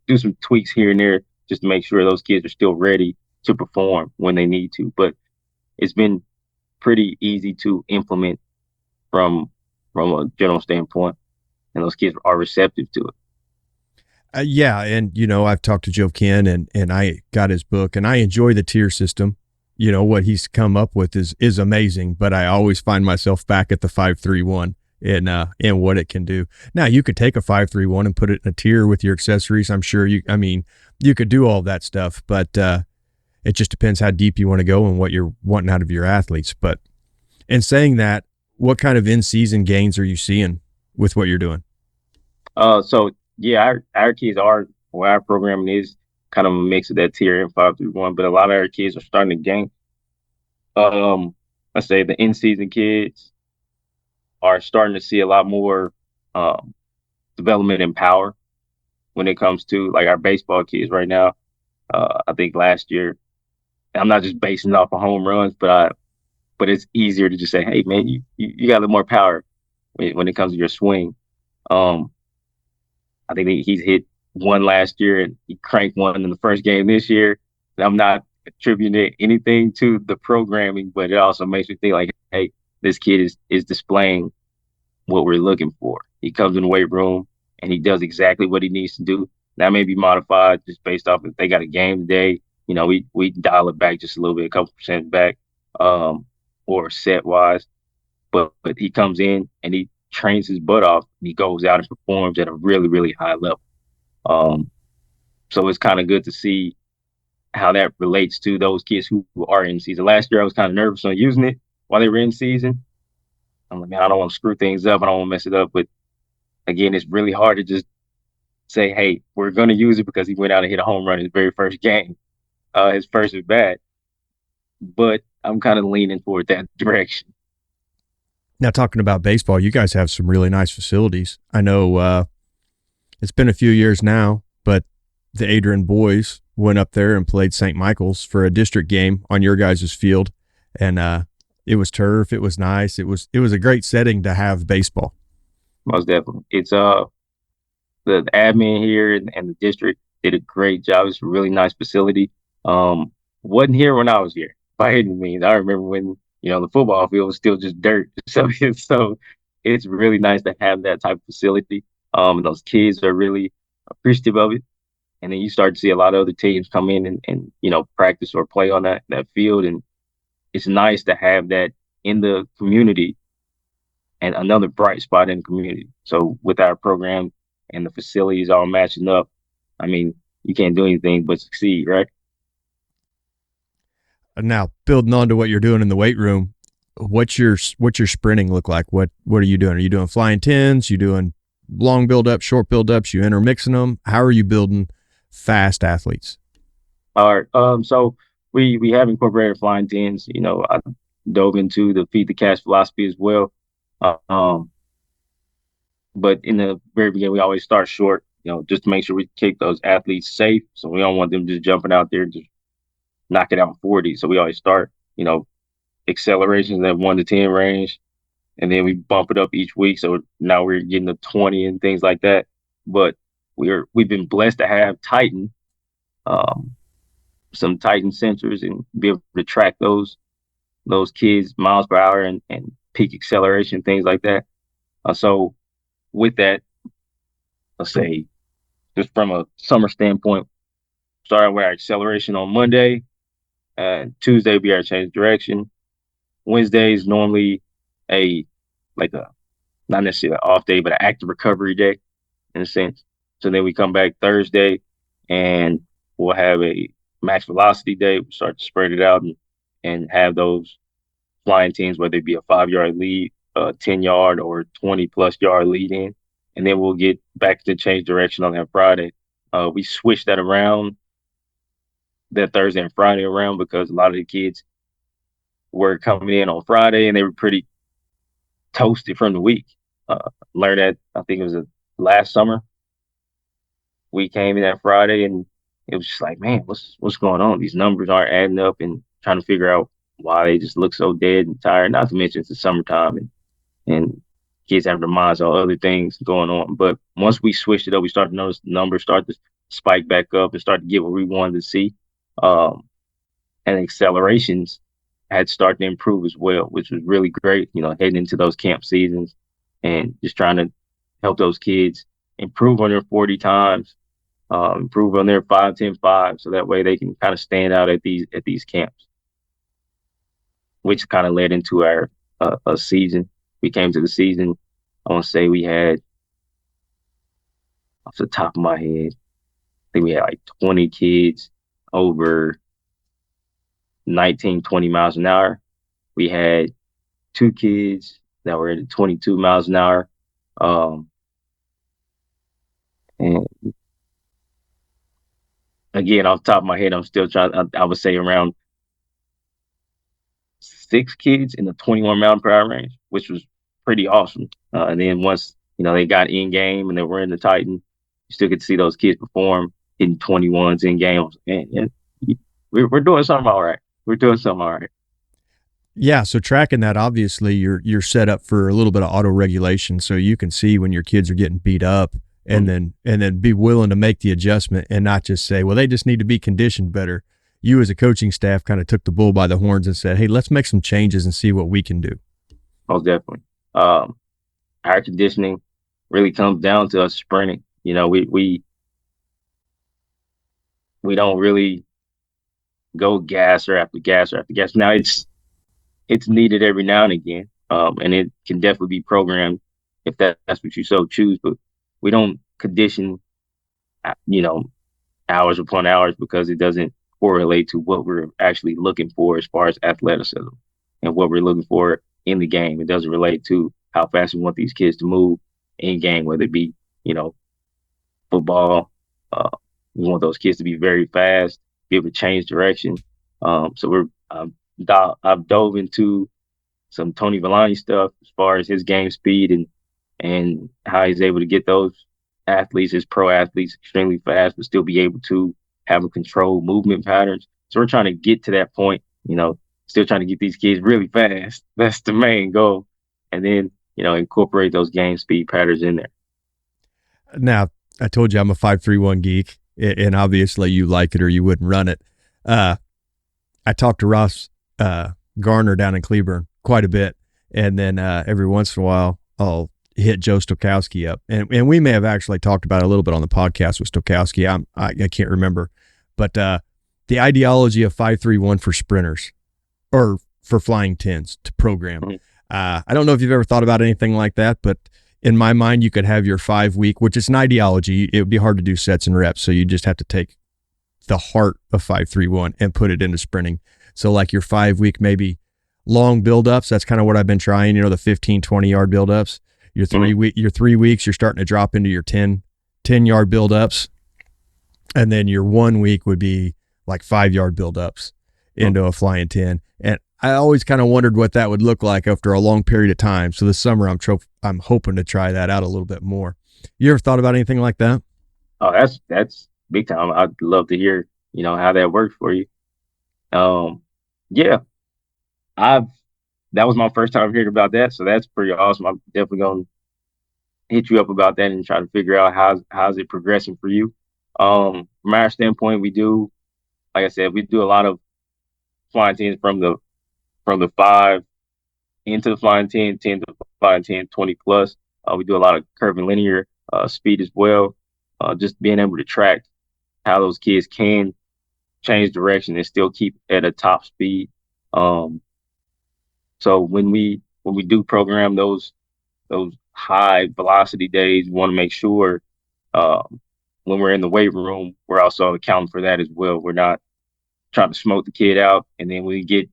do some tweaks here and there just to make sure those kids are still ready to perform when they need to. But it's been pretty easy to implement from a general standpoint, and those kids are receptive to it. Yeah, and I've talked to Joe Ken, and I got his book, and I enjoy the tier system. What he's come up with is amazing, but I always find myself back at the 5-3-1 and what it can do. Now, you could take a 5-3-1 and put it in a tier with your accessories. I'm sure you could do all that stuff, but It just depends how deep you want to go and what you're wanting out of your athletes. But in saying that, what kind of in-season gains are you seeing with what you're doing? So yeah, our kids are, well, our programming is kind of a mix of that tier and 5 through 1, but a lot of our kids are starting to gain. Let's say the in-season kids are starting to see a lot more um, development in power when it comes to like our baseball kids right now. I think last year, I'm not just basing it off of home runs, but it's easier to just say, hey man, you got a little more power when it comes to your swing. Um, I think he's hit one last year and he cranked one in the first game this year. And I'm not attributing anything to the programming, but it also makes me think like, hey, this kid is displaying what we're looking for. He comes in the weight room and he does exactly what he needs to do. That may be modified just based off if they got a game today. We dial it back just a little bit, a couple percent back, or set wise. But he comes in and he trains his butt off. And he goes out and performs at a really, really high level. Um, so it's kind of good to see how that relates to those kids who are in season. Last year, I was kind of nervous on using it while they were in season. I'm like, man, I don't want to screw things up. I don't want to mess it up. But again, it's really hard to just say, hey, we're going to use it because he went out and hit a home run in his very first game, his first at bat. But I'm kind of leaning toward that direction. Now, talking about baseball, you guys have some really nice facilities. I know it's been a few years now, but the Adrian boys went up there and played St. Michael's for a district game on your guys' field, and it was turf. It was nice. It was a great setting to have baseball. Most definitely. It's the admin here and the district did a great job. It's a really nice facility. Wasn't here when I was here by any means. I remember when the football field was still just dirt. So it's really nice to have that type of facility. Those kids are really appreciative of it. And then you start to see a lot of other teams come in and practice or play on that field. And it's nice to have that in the community and another bright spot in the community. So with our program and the facilities all matching up, I mean, you can't do anything but succeed, right? Now, building on to what you're doing in the weight room, what's your sprinting look like? What are you doing? Are you doing flying tens? You doing long build up, short build ups? You intermixing them? How are you building fast athletes? All right. So we have incorporated flying tens. I dove into the feed the cash philosophy as well. Um, but in the very beginning, we always start short, just to make sure we keep those athletes safe. So we don't want them just jumping out there and just knock it out 40. So we always start, accelerations in that 1 to 10 range, and then we bump it up each week. So now we're getting to 20 and things like that. But we've been blessed to have Titan, some Titan sensors, and be able to track those kids miles per hour and peak acceleration, things like that. So with that, let's say just from a summer standpoint, starting with our acceleration on Monday, and Tuesday be our change direction. Wednesday is normally a like a not necessarily an off day, but an active recovery day in a sense. So then we come back Thursday and we'll have a max velocity day. We start to spread it out and have those flying teams, whether it be a 5 yard lead, 10 yard or 20+ yard lead in. And then we'll get back to change direction on that Friday. We switch that around, that Thursday and Friday around, because a lot of the kids were coming in on Friday and they were pretty toasted from the week. Learned that, I think it was last summer. We came in that Friday and it was just like, man, what's going on? These numbers aren't adding up, and trying to figure out why they just look so dead and tired. Not to mention it's the summertime and kids have their minds on other things going on. But once we switched it up, we started to notice the numbers start to spike back up and start to get what we wanted to see. And accelerations had started to improve as well, which was really great, heading into those camp seasons and just trying to help those kids improve on their 40 times, improve on their 5, 10, 5, so that way they can kind of stand out at these camps, which kind of led into our a season. We came to the season, I want to say we had, off the top of my head, I think we had like 20 kids over 19, 20 miles an hour. We had two kids that were at 22 miles an hour. Um, and again, off the top of my head, I'm still trying. I would say around six kids in the 21 mile per hour range, which was pretty awesome. And then once they got in game and they were in the Titan, you still get to see those kids perform hitting 21s in games. And we're doing something all right. We're doing something all right. Yeah, so tracking that, obviously you're set up for a little bit of auto regulation, so you can see when your kids are getting beat up, and then be willing to make the adjustment and not just say, well, they just need to be conditioned better. You as a coaching staff kind of took the bull by the horns and said, hey, let's make some changes and see what we can do. Most definitely. Our conditioning really comes down to us sprinting. We don't really go gasser after gasser after gas. Now it's needed every now and again, and it can definitely be programmed if that's what you so choose. But we don't condition, hours upon hours, because it doesn't correlate to what we're actually looking for as far as athleticism and what we're looking for in the game. It doesn't relate to how fast we want these kids to move in game, whether it be football. Uh, we want those kids to be very fast, be able to change direction. So I've dove into some Tony Villani stuff as far as his game speed and how he's able to get those athletes, his pro athletes, extremely fast, but still be able to have a controlled movement patterns. So we're trying to get to that point, still trying to get these kids really fast. That's the main goal. And then, incorporate those game speed patterns in there. Now, I told you I'm a 531 geek, and obviously you like it or you wouldn't run it. I talked to Ross Garner down in Cleburne quite a bit, and then every once in a while I'll hit Joe Stokowski up, and we may have actually talked about it a little bit on the podcast with Stokowski. I can't remember, but the ideology of 531 for sprinters or for flying tens to program. Mm-hmm. I don't know if you've ever thought about anything like that, but in my mind, you could have your 5 week, which is an ideology. It would be hard to do sets and reps, so you just have to take the heart of 531 and put it into sprinting. So like your 5 week, maybe long buildups. That's kind of what I've been trying, the 15, 20 yard buildups. Your 3 weeks, you're starting to drop into your 10 yard buildups. And then your 1 week would be like 5 yard buildups into a flying 10. And I always kind of wondered what that would look like after a long period of time. So this summer, I'm hoping to try that out a little bit more. You ever thought about anything like that? Oh, that's big time. I'd love to hear, how that worked for you. Yeah, that was my first time hearing about that. So that's pretty awesome. I'm definitely going to hit you up about that and try to figure out how's it progressing for you. From our standpoint, like I said, we do a lot of flying tens from the 5 into the flying 10, 10 to flying 10, 20 plus. We do a lot of curve and linear speed as well. Just being able to track how those kids can change direction and still keep at a top speed. So when we do program those high velocity days, we want to make sure when we're in the weight room, we're also accounting for that as well. We're not trying to smoke the kid out, and then when we get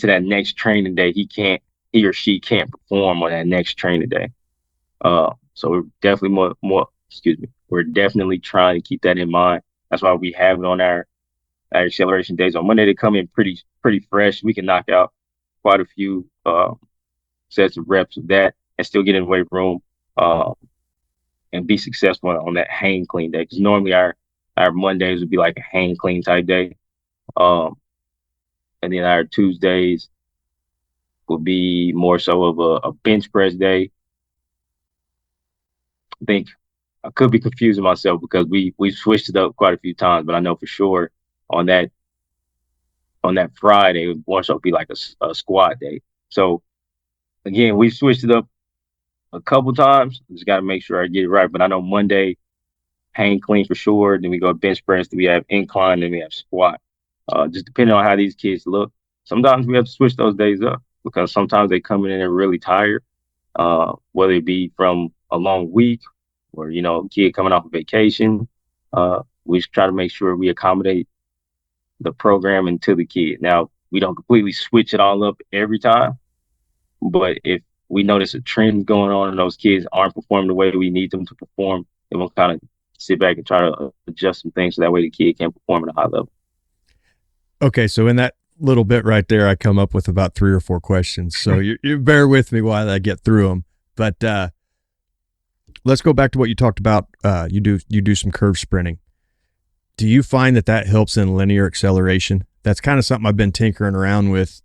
to that next training day, he or she can't perform on that next training day. So we're definitely we're definitely trying to keep that in mind. That's why we have it on our acceleration days on Monday. They come in pretty fresh. We can knock out quite a few sets of reps of that and still get in the weight room and be successful on that hang clean day. Because normally our Mondays would be like a hang clean type day. And then our Tuesdays would be more so of a bench press day. I think I could be confusing myself because we switched it up quite a few times, but I know for sure on that Friday it would more so be like a squat day. So again, we switched it up a couple times. Just got to make sure I get it right. But I know Monday, hang clean for sure. Then we go bench press. Then we have incline. Then we have squat. Just depending on how these kids look. Sometimes we have to switch those days up because sometimes they come in and they're really tired, whether it be from a long week or, kid coming off a vacation. We just try to make sure we accommodate the programming to the kid. Now, we don't completely switch it all up every time, but if we notice a trend going on and those kids aren't performing the way we need them to perform, then we'll kind of sit back and try to adjust some things so that way the kid can perform at a high level. Okay, so in that little bit right there, I come up with about 3 or 4 questions. So you bear with me while I get through them. But let's go back to what you talked about. You do some curve sprinting. Do you find that helps in linear acceleration? That's kind of something I've been tinkering around with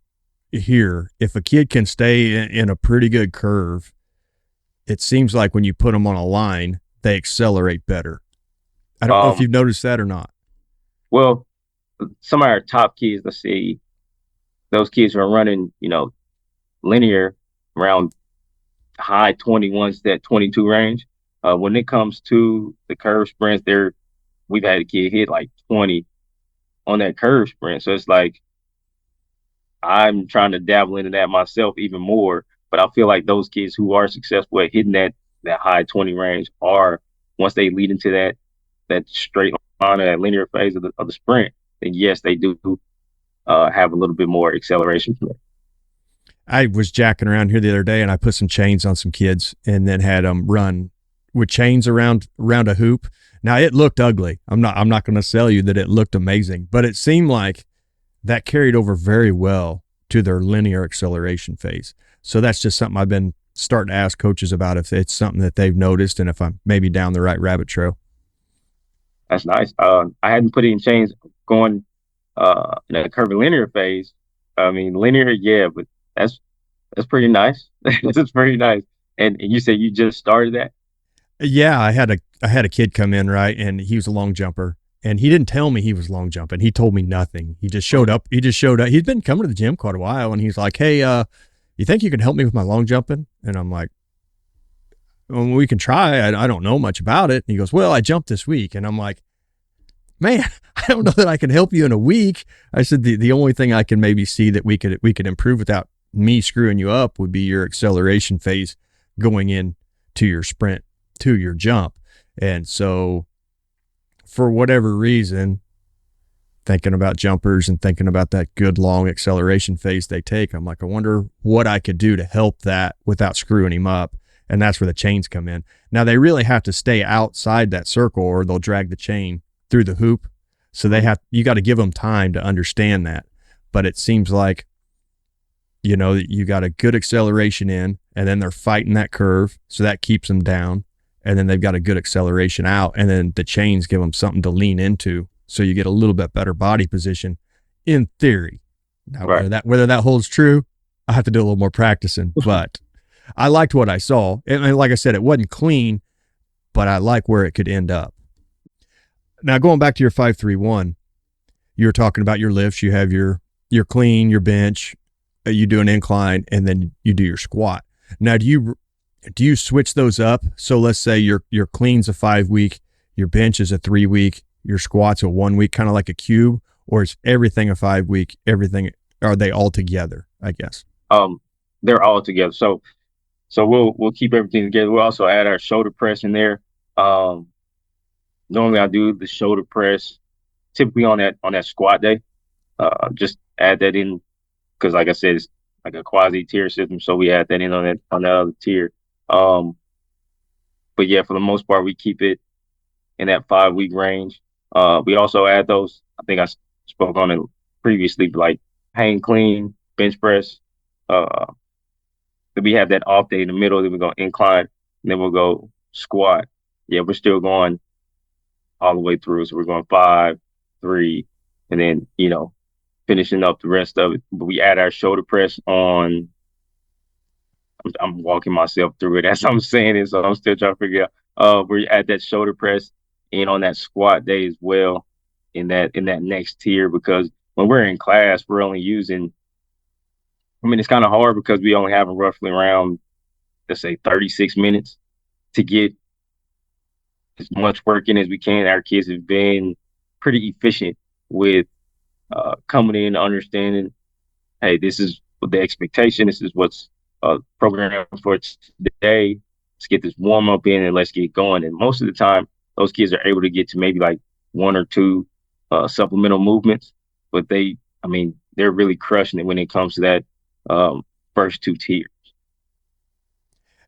here. If a kid can stay in a pretty good curve, it seems like when you put them on a line, they accelerate better. I don't know if you've noticed that or not. Well, some of our top kids, let's see, those kids who are running, linear around high 21s, that 22 range. When it comes to the curve sprints, we've had a kid hit like 20 on that curve sprint. So it's like I'm trying to dabble into that myself even more. But I feel like those kids who are successful at hitting that high 20 range are, once they lead into that straight line, that linear phase of the sprint, then yes, they do have a little bit more acceleration from it. I was jacking around here the other day and I put some chains on some kids and then had them run with chains around a hoop. Now it looked ugly. I'm not going to sell you that it looked amazing, but it seemed like that carried over very well to their linear acceleration phase. So that's just something I've been starting to ask coaches about, if it's something that they've noticed and if I'm maybe down the right rabbit trail. That's nice. I hadn't put any chains going in a curvilinear phase. I mean, linear, yeah, but that's pretty nice. That's pretty nice. And you said you just started that? Yeah, I had a kid come in, right, and he was a long jumper, and he didn't tell me he was long jumping. He told me nothing. He just showed up. He'd been coming to the gym quite a while, and he's like, "Hey, you think you can help me with my long jumping?" And I'm like, "Well, we can try. I don't know much about it." And he goes, "Well, I jumped this week," and I'm like, "Man, I don't know that I can help you in a week." I said the only thing I can maybe see that we could improve without me screwing you up would be your acceleration phase going in to your sprint, to your jump. And so for whatever reason, thinking about jumpers and thinking about that good long acceleration phase they take, I'm like, I wonder what I could do to help that without screwing him up. And that's where the chains come in. Now they really have to stay outside that circle or they'll drag the chain through the hoop. So you got to give them time to understand that. But it seems like, you got a good acceleration in and then they're fighting that curve. So that keeps them down. And then they've got a good acceleration out, and then the chains give them something to lean into, so you get a little bit better body position, in theory. Now, right. whether that holds true, I have to do a little more practicing. But I liked what I saw, and like I said, it wasn't clean, but I like where it could end up. Now, going back to your 5-3-1, you were talking about your lifts. You have your clean, your bench, you do an incline, and then you do your squat. Now, do you switch those up? So let's say your clean's a 5-week, your bench is a 3-week, your squat's a 1-week, kind of like a cube, or is everything a 5-week? Are they all together, I guess? They're all together. So we'll keep everything together. We'll also add our shoulder press in there. Normally I do the shoulder press typically on that squat day. Just add that in because, like I said, it's like a quasi tier system. So we add that in on that other tier. But yeah, for the most part, we keep it in that 5-week range. We also add those, I think I spoke on it previously, like hang clean, bench press. Then we have that off day in the middle, then we're going to incline, and then we'll go squat. Yeah, we're still going all the way through. So we're going 5, 3, and then, finishing up the rest of it. But we add our shoulder press on. I'm walking myself through it as I'm saying it, so I'm still trying to figure out. We add that shoulder press in on that squat day as well in that next tier, because when we're in class, we're only using. I mean, it's kind of hard because we only have roughly around, let's say, 36 minutes to get as much work in as we can. Our kids have been pretty efficient with coming in, understanding, hey, this is what the expectation. This is what's program for today. Let's get this warm up in and let's get going. And most of the time, those kids are able to get to maybe like 1 or 2 supplemental movements. but they're really crushing it when it comes to that first two tiers.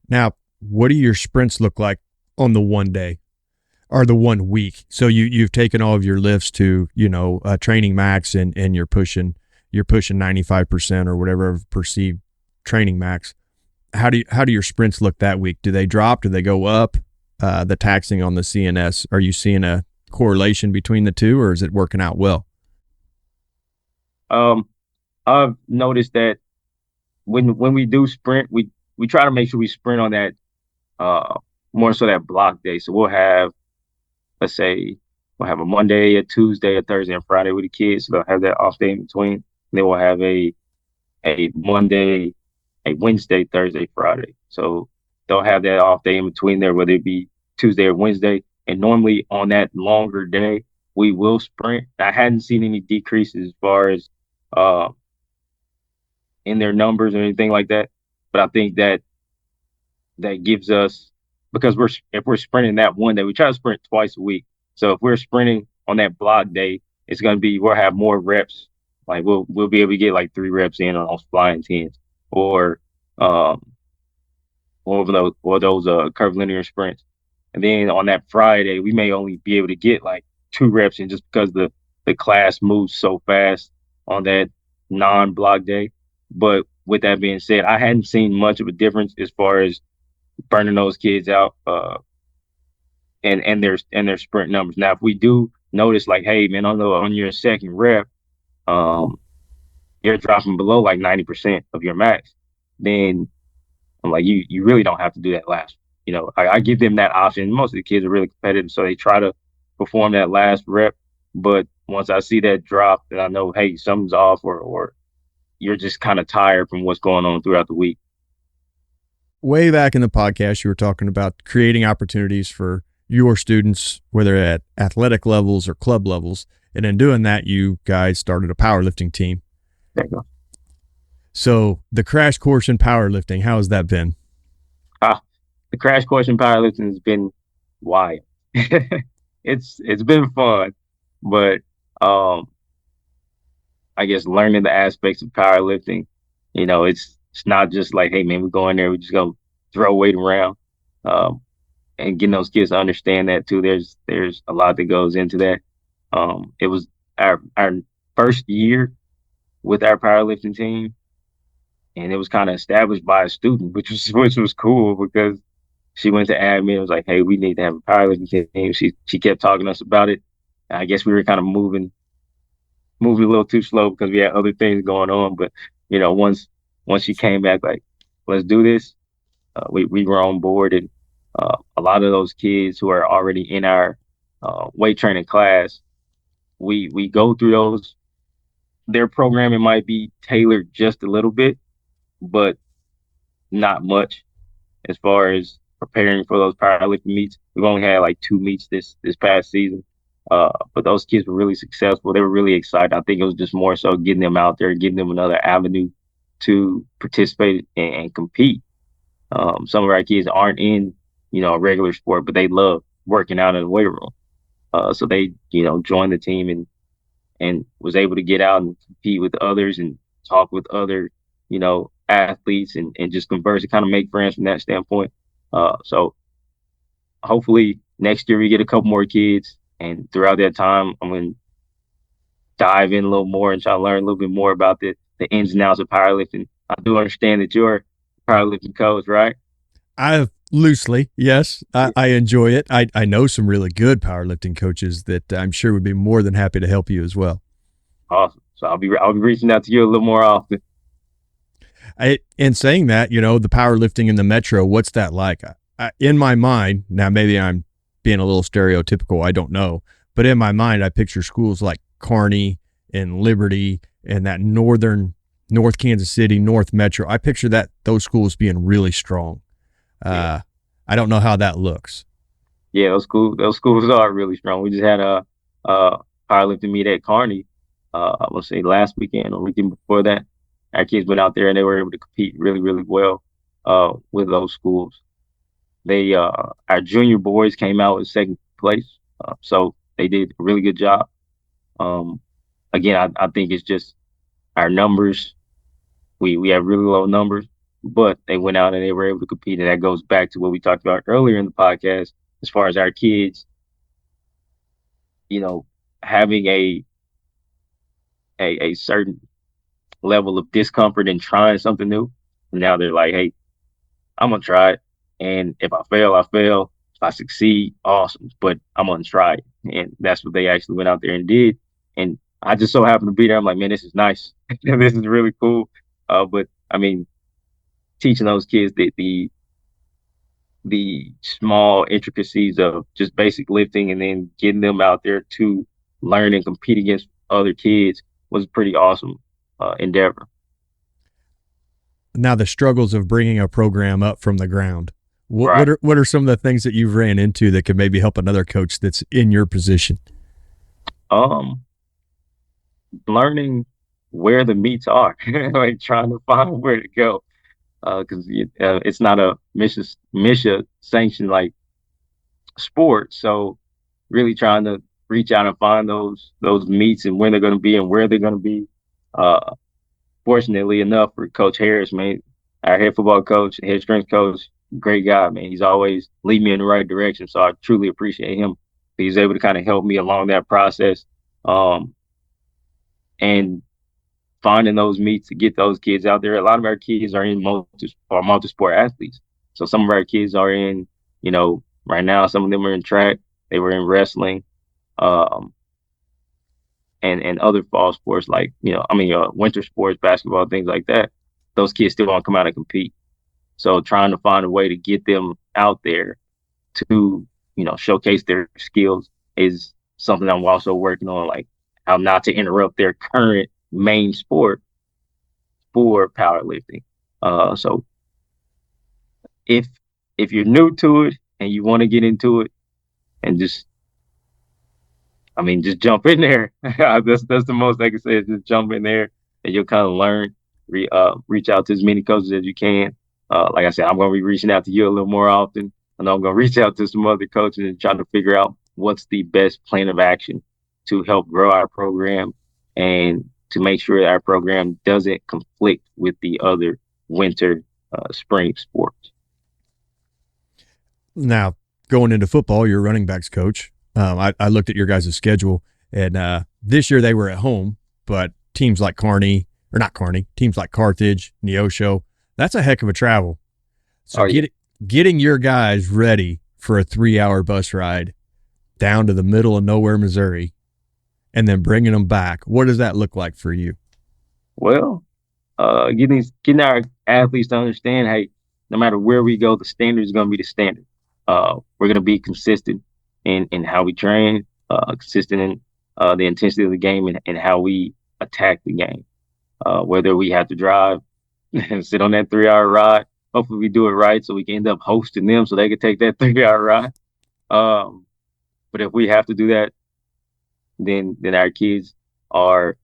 Now, what do your sprints look like on the one day or the 1 week? So you've taken all of your lifts to, training max and you're pushing 95% or whatever perceived training max. How do your sprints look that week? Do they drop? Do they go up? The taxing on the CNS, are you seeing a correlation between the two, or is it working out well? I've noticed that when we do sprint, we try to make sure we sprint on that more so that block day. So let's say we'll have a Monday, a Tuesday, a Thursday, and Friday with the kids. So they'll have that off day in between. And then we'll have a Monday, a Wednesday, Thursday, Friday. So they'll have that off day in between there, whether it be Tuesday or Wednesday. And normally on that longer day, we will sprint. I hadn't seen any decreases as far as uh, in their numbers or anything like that. But I think that gives us, because if we're sprinting that one day, we try to sprint twice a week. So if we're sprinting on that block day, it's going to be, we'll have more reps. Like we'll be able to get like 3 reps in on those flying tens, or um those curvilinear sprints. And then on that Friday, we may only be able to get like 2 reps in, just because the class moves so fast on that non-block day. But with that being said, I hadn't seen much of a difference as far as burning those kids out and their sprint numbers. Now, if we do notice like, hey man, on your second rep, um, you're dropping below like 90% of your max, then I'm like, you really don't have to do that last. I give them that option. Most of the kids are really competitive, so they try to perform that last rep. But once I see that drop, then I know, hey, something's off, or you're just kind of tired from what's going on throughout the week. Way back in the podcast, you were talking about creating opportunities for your students, whether at athletic levels or club levels. And in doing that, you guys started a powerlifting team. There you go. So the crash course in powerlifting, how has that been? The crash course in powerlifting has been wild. It's been fun, but I guess learning the aspects of powerlifting, it's not just like, hey man, we go in there, we just go throw weight around, and getting those kids to understand that too. There's a lot that goes into that. It was our first year with our powerlifting team, and it was kind of established by a student, which was cool, because she went to admin and was like, hey, we need to have a powerlifting team. She kept talking to us about it. I guess we were kind of moving a little too slow because we had other things going on. But once she came back, like, let's do this, we were on board. And a lot of those kids who are already in our weight training class, we go through those. Their programming might be tailored just a little bit, but not much as far as preparing for those powerlifting meets. We've only had like 2 meets this past season. But those kids were really successful. They were really excited. I think it was just more so getting them out there, giving them another avenue to participate and compete. Some of our kids aren't in, a regular sport, but they love working out in the weight room. So they, joined the team and was able to get out and compete with others and talk with other, athletes and just converse and kind of make friends from that standpoint. So hopefully next year we get a couple more kids, and throughout that time, I'm going to dive in a little more and try to learn a little bit more about the ins and outs of powerlifting. I do understand that you're a powerlifting coach, right? Loosely, yes. I enjoy it. I know some really good powerlifting coaches that I'm sure would be more than happy to help you as well. Awesome. So I'll be reaching out to you a little more often. In saying that, the powerlifting in the metro, what's that like? In my mind, now maybe I'm being a little stereotypical, I don't know, but in my mind, I picture schools like Kearney and Liberty and that North Kansas City, North Metro. I picture those schools being really strong. I don't know how that looks. Yeah, those schools are really strong. We just had a powerlifting meet at Kearney, let's say last weekend or weekend before that. Our kids went out there and they were able to compete really, really well with those schools. Our junior boys came out in second place, so they did a really good job. again, I think it's just our numbers. We have really low numbers, but they went out and they were able to compete. And that goes back to what we talked about earlier in the podcast, as far as our kids, you know, having a certain level of discomfort in trying something new. And now they're like, hey, I'm gonna try it. And if I fail, I fail. If I succeed, awesome. But I'm gonna try it. And that's what they actually went out there and did. And I just so happened to be there. I'm like, man, this is nice. This is really cool. But I mean, teaching those kids the small intricacies of just basic lifting and then getting them out there to learn and compete against other kids was a pretty awesome endeavor. Now, the struggles of bringing a program up from the ground. Right. What are some of the things that you've ran into that could maybe help another coach that's in your position? Um, Learning where the meets are, like trying to find where to go, because it's not a Misha sanctioned like sport. So really trying to reach out and find those meets and when they're going to be and where they're going to be. Uh, Fortunately enough for Coach Harris, man, our head football coach, head strength coach, great guy, man. He's always lead me in the right direction. So I truly appreciate him. He's able to kind of help me along that process. And finding those meets to get those kids out there. A lot of our kids are in multi-sport athletes. So some of our kids are in, right now, some of them are in track. They were in wrestling, um, and other fall sports like, winter sports, basketball, things like that. Those kids still want to come out and compete. So trying to find a way to get them out there to, showcase their skills is something I'm also working on, like how not to interrupt their current main sport for powerlifting. So if you're new to it and you want to get into it and just jump in there. That's the most I can say is just jump in there and you'll kind of learn. Reach out to as many coaches as you can. Like I said, I'm going to be reaching out to you a little more often. I know I'm going to reach out to some other coaches and trying to figure out what's the best plan of action to help grow our program and to make sure that our program doesn't conflict with the other winter, spring sports. Now, going into football, you're a running backs coach. I looked at your guys' schedule, and this year they were at home, but teams like teams like Carthage, Neosho, that's a heck of a travel. So getting your guys ready for a 3-hour bus ride down to the middle of nowhere, Missouri, and then bringing them back, what does that look like for you? Well, getting our athletes to understand, hey, no matter where we go, the standard is going to be the standard. We're going to be consistent in how we train, consistent in the intensity of the game and how we attack the game. Whether we have to drive and sit on that 3-hour ride, hopefully we do it right so we can end up hosting them so they can take that 3-hour ride. But if we have to do that, then our kids are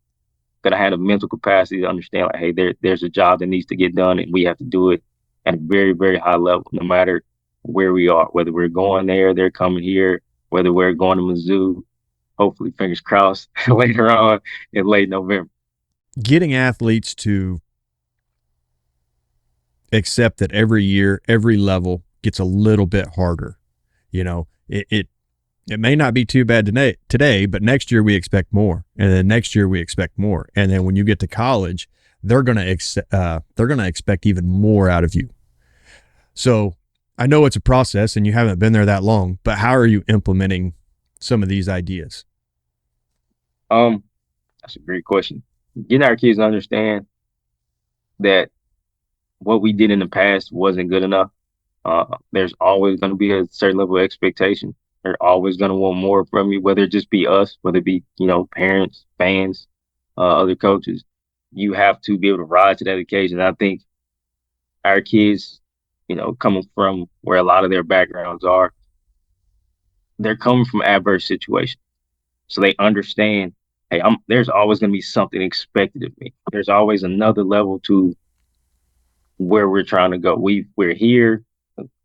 gonna have the mental capacity to understand, like, hey, there's a job that needs to get done, and we have to do it at a very, very high level, no matter where we are, whether we're going there, they're coming here, whether we're going to Mizzou, hopefully, fingers crossed, later on in late November. Getting athletes to accept that every year, every level gets a little bit harder. It may not be too bad today, but next year we expect more, and then next year we expect more, and then when you get to college, they're gonna expect even more out of you. So I know it's a process, and you haven't been there that long, but how are you implementing some of these ideas? That's a great question. Getting our kids to understand that what we did in the past wasn't good enough. There's always going to be a certain level of expectation. They're always going to want more from you, whether it just be us, whether it be, parents, fans, other coaches. You have to be able to rise to that occasion. I think our kids, coming from where a lot of their backgrounds are, they're coming from adverse situations. So they understand, hey, there's always going to be something expected of me. There's always another level to where we're trying to go. We're here.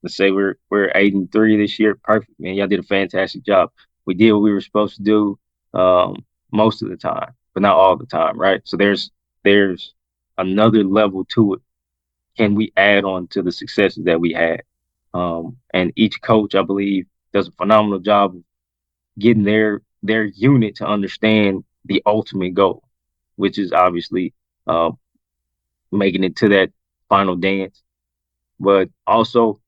Let's say we're 8-3 this year. Perfect, man. Y'all did a fantastic job. We did what we were supposed to do most of the time. but not all the time, right? So there's another level to it. Can we add on to the successes that we had? And each coach, I believe, does a phenomenal job of getting their unit to understand the ultimate goal, which is obviously uh, making it to that final dance, but also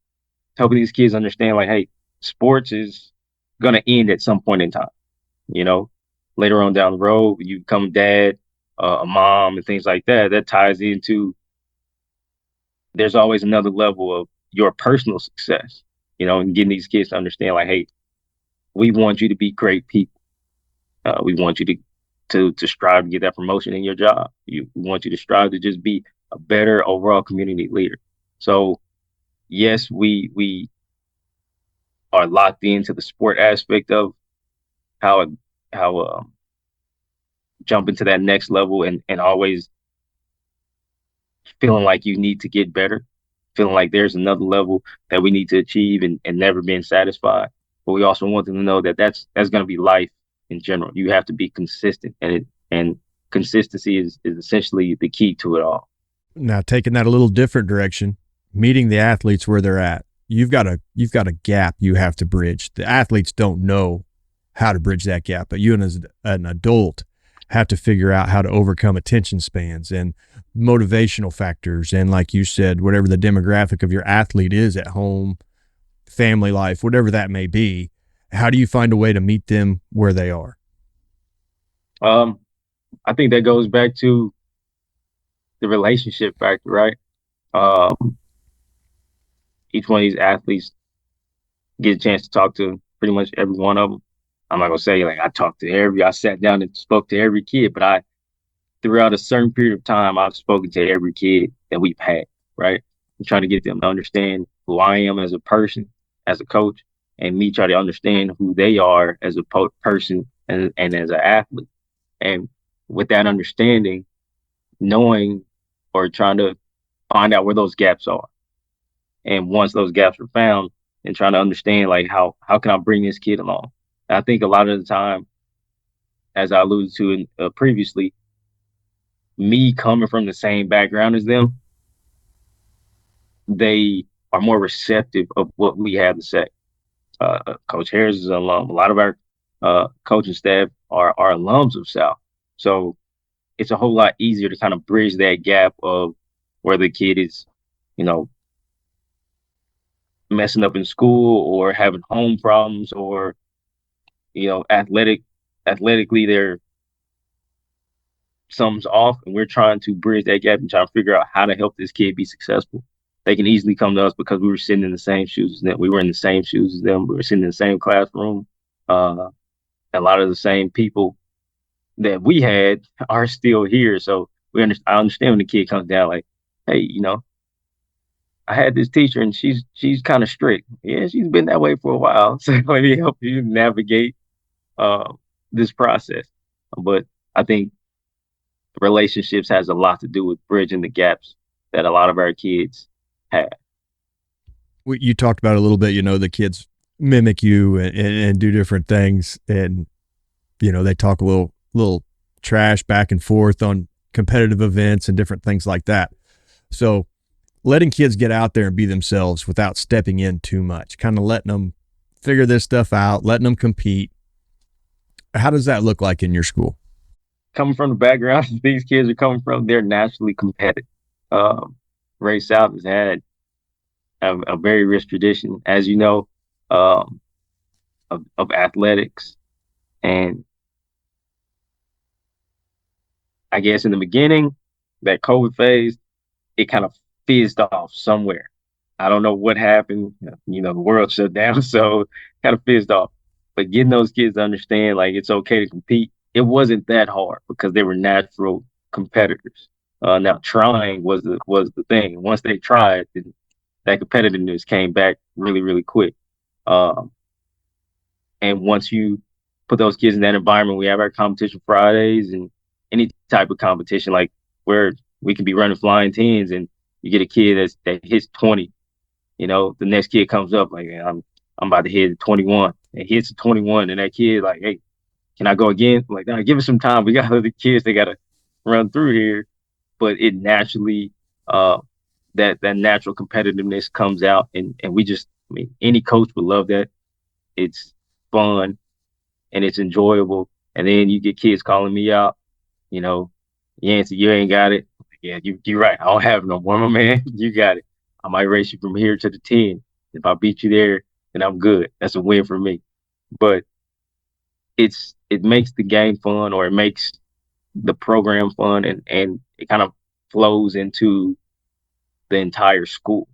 helping these kids understand, like, hey, sports is gonna end at some point in time. You know, later on down the road, you become a dad, a mom, and things like that. That ties into there's always another level of your personal success. And getting these kids to understand, like, hey, we want you to be great people. We want you to strive to get that promotion in your job. We want you to strive to just be a better overall community leader. So yes, we are locked into the sport aspect of how jumping to that next level, and always feeling like you need to get better, feeling like there's another level that we need to achieve, and never being satisfied. But we also want them to know that that's going to be life in general. You have to be consistent, and consistency is essentially the key to it all. Now, taking that a little different direction, meeting the athletes where they're at. You've got a gap you have to bridge. The athletes don't know how to bridge that gap, but you as an adult have to figure out how to overcome attention spans and motivational factors. And like you said, whatever the demographic of your athlete is at home, family life, whatever that may be, how do you find a way to meet them where they are? I think that goes back to the relationship factor, right? Each one of these athletes get a chance to talk to pretty much every one of them. I'm not gonna say like I sat down and spoke to every kid, but throughout a certain period of time, I've spoken to every kid that we've had, right? I'm trying to get them to understand who I am as a person, as a coach, and me try to understand who they are as a person and as an athlete. And with that understanding, knowing or trying to find out where those gaps are. And once those gaps are found, and trying to understand, like, how can I bring this kid along? And I think a lot of the time, as I alluded to previously, me coming from the same background as them, they are more receptive of what we have to say. Coach Harris is an alum. A lot of our coaching staff are alums of South. So it's a whole lot easier to kind of bridge that gap of where the kid is, you know, messing up in school or having home problems, or, athletically they're something's off, and we're trying to bridge that gap and trying to figure out how to help this kid be successful. They can easily come to us because we were sitting in the same shoes as them. We were in the same shoes as them. We were sitting in the same classroom. A lot of the same people that we had are still here. So I understand when the kid comes down, like, hey, I had this teacher and she's kind of strict. Yeah, she's been that way for a while. So let me help you navigate uh, this process. But I think relationships has a lot to do with bridging the gaps that a lot of our kids have. You talked about it a little bit, the kids mimic you and do different things. And, they talk a little trash back and forth on competitive events and different things like that. So letting kids get out there and be themselves without stepping in too much, kind of letting them figure this stuff out, letting them compete. How does that look like in your school? Coming from the background these kids are coming from, they're naturally competitive. Ray South has had a very rich tradition, as you know, of athletics. And I guess in the beginning, that COVID phase, it kind of fizzed off somewhere. I don't know what happened. The world shut down, so kind of fizzed off. But getting those kids to understand, like, it's okay to compete, it wasn't that hard because they were natural competitors. Now trying was the thing. Once they tried, that competitiveness came back really, really quick. Um, and once you put those kids in that environment, we have our competition Fridays and any type of competition, like where we can be running flying teams, and you get a kid that hits 20. The next kid comes up like, I'm about to hit 21. And hits 21, and that kid like, hey, can I go again? I'm like, nah, give us some time. We got other kids they got to run through here. But it naturally, that natural competitiveness comes out, and we just, I mean, any coach would love that. It's fun and it's enjoyable. And then you get kids calling me out, you know, Yancey, you ain't got it. Yeah, you're right. I don't have no more, my man. You got it. I might race you from here to the 10. If I beat you there, then I'm good. That's a win for me. But it makes the game fun, or it makes the program fun, and it kind of flows into the entire school,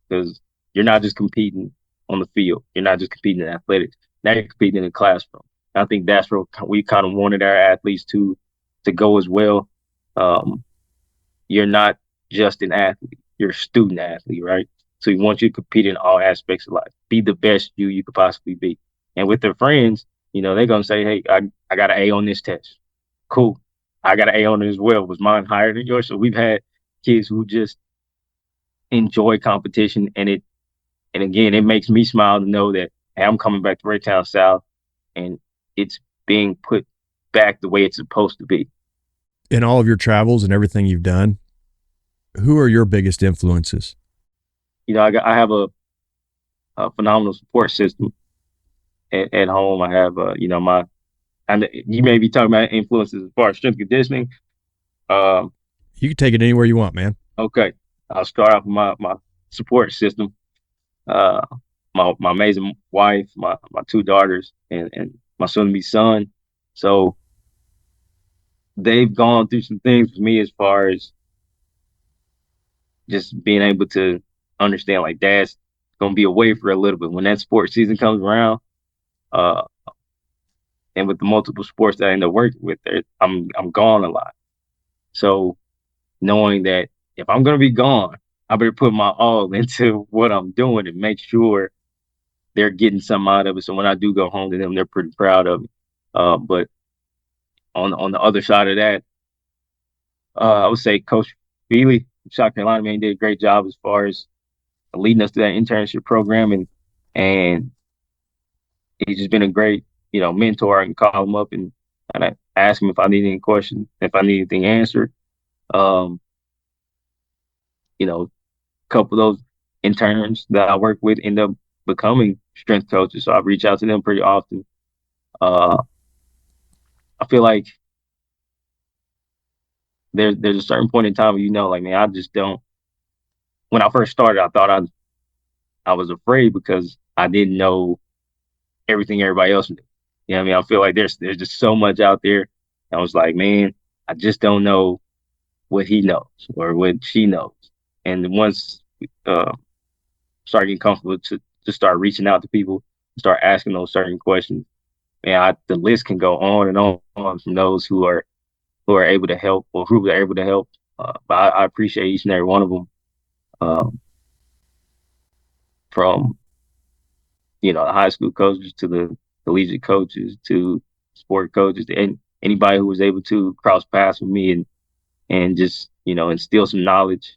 because you're not just competing on the field. You're not just competing in athletics. Now you're competing in the classroom. I think that's where we kind of wanted our athletes to go as well. Um, you're not just an athlete. You're a student athlete, right? So we want you to compete in all aspects of life. Be the best you could possibly be. And with their friends, they're gonna say, "Hey, I got an A on this test. Cool. I got an A on it as well. Was mine higher than yours?" So we've had kids who just enjoy competition, and again, it makes me smile to know that, hey, I'm coming back to Raytown South, and it's being put back the way it's supposed to be. In all of your travels and everything you've done, who are your biggest influences? I have a phenomenal support system at home. I have, and you may be talking about influences as far as strength conditioning. You can take it anywhere you want, man. Okay, I'll start off with my support system. Uh, my amazing wife, my two daughters, and my soon-to-be son. So they've gone through some things with me as far as just being able to understand, like, Dad's gonna be away for a little bit when that sports season comes around. Uh, and with the multiple sports that I end up working with, I'm gone a lot. So knowing that if I'm gonna be gone, I better put my all into what I'm doing and make sure they're getting something out of it. So when I do go home to them, they're pretty proud of it. But on the other side of that, I would say Coach Feely, South Carolina, man, did a great job as far as leading us to that internship program, and he's just been a great, mentor. I can call him up and I ask him if I need any questions, if I need anything answered. Um, a couple of those interns that I work with end up becoming strength coaches, so I reach out to them pretty often. I feel like there's a certain point in time where, like, man, I just don't. When I first started, I thought I was afraid because I didn't know everything everybody else knew. I mean? I feel like there's just so much out there. I was like, man, I just don't know what he knows or what she knows. And once start getting comfortable to start reaching out to people, start asking those certain questions, man, the list can go on and on from those who are able to help, or who are able to help. But I appreciate each and every one of them. From the high school coaches to the collegiate coaches to sport coaches, and anybody who was able to cross paths with me and just instill some knowledge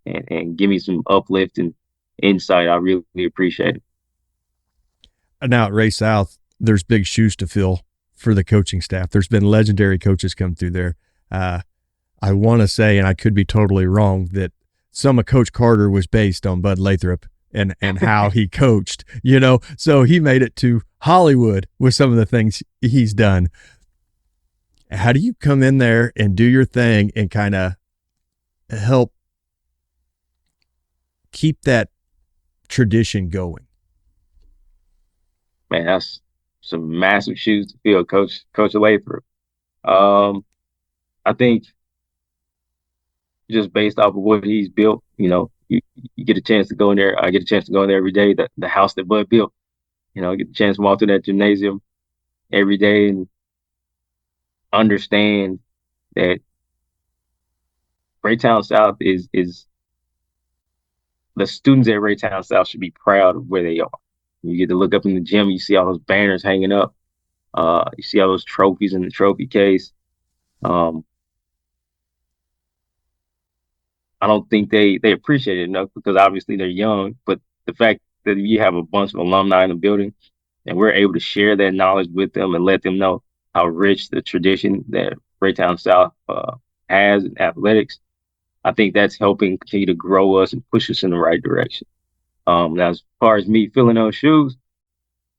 and give me some uplift and insight. I really appreciate it. Now at Ray South, there's big shoes to fill for the coaching staff. There's been legendary coaches come through there. I want to say, and I could be totally wrong, that some of Coach Carter was based on Bud Lathrop and how he coached, so he made it to Hollywood with some of the things he's done. How do you come in there and do your thing and kind of help keep that tradition going? Man, that's some massive shoes to fill, Coach Lathrop. I think just based off of what he's built, you get a chance to go in there. I get a chance to go in there every day. The house that Bud built, I get a chance to walk through that gymnasium every day and understand that Raytown South is the students at Raytown South should be proud of where they are. You get to look up in the gym, you see all those banners hanging up, you see all those trophies in the trophy case. I don't think they appreciate it enough, because obviously they're young, but the fact that you have a bunch of alumni in the building and we're able to share that knowledge with them and let them know, how rich the tradition that Raytown South has in athletics. I think that's helping continue to grow us and push us in the right direction. Now, as far as me filling those shoes,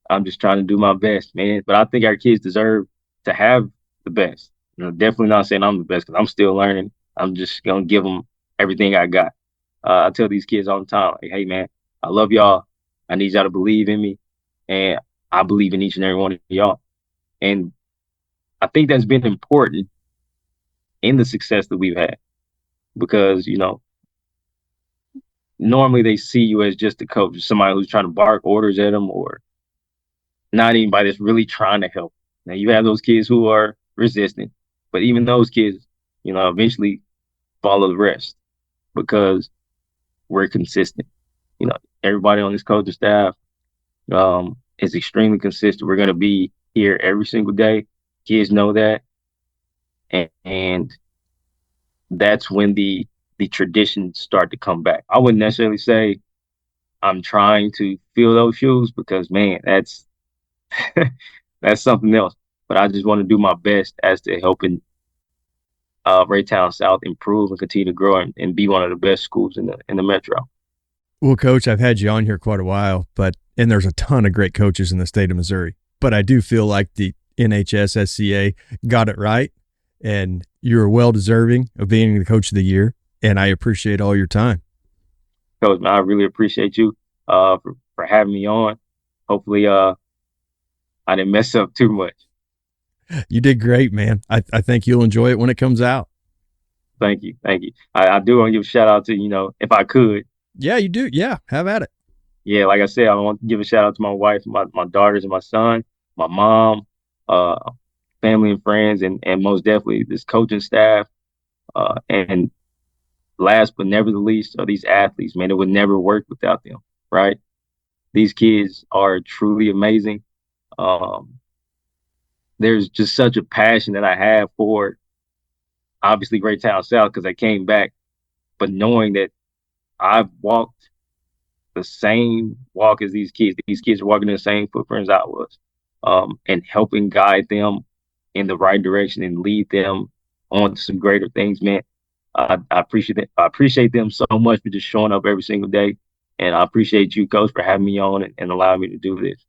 I'm just trying to do my best, man. But I think our kids deserve to have the best. Definitely not saying I'm the best because I'm still learning. I'm just gonna give them everything I got. I tell these kids all the time, like, hey, man, I love y'all. I need y'all to believe in me, and I believe in each and every one of y'all. And I think that's been important in the success that we've had because normally they see you as just a coach, somebody who's trying to bark orders at them, or not anybody that's really trying to help. Now you have those kids who are resistant, but even those kids, eventually follow the rest because we're consistent. Everybody on this coaching staff is extremely consistent. We're going to be here every single day. Kids know that, and that's when the traditions start to come back. I wouldn't necessarily say I'm trying to fill those shoes because, man, that's that's something else. But I just want to do my best as to helping Raytown South improve and continue to grow and be one of the best schools in the metro. Well, Coach, I've had you on here quite a while, and there's a ton of great coaches in the state of Missouri. But I do feel like the NHSSCA got it right, and you're well deserving of being the Coach of the Year. And I appreciate all your time. Coach, man, I really appreciate you for having me on. Hopefully, I didn't mess up too much. You did great, man. I think you'll enjoy it when it comes out. Thank you. I do want to give a shout out to, if I could. Yeah, you do. Yeah, have at it. Yeah, like I said, I want to give a shout out to my wife, my daughters and my son, my mom, family and friends, and most definitely this coaching staff. And last but never the least are these athletes, man. It would never work without them, right? These kids are truly amazing. There's just such a passion that I have for, obviously, Raytown South because I came back, but knowing that I've walked the same walk as these kids. These kids are walking in the same footprints I was, and helping guide them in the right direction and lead them on to some greater things, man. I appreciate it. I appreciate them so much for just showing up every single day. And I appreciate you, Coach, for having me on and allowing me to do this.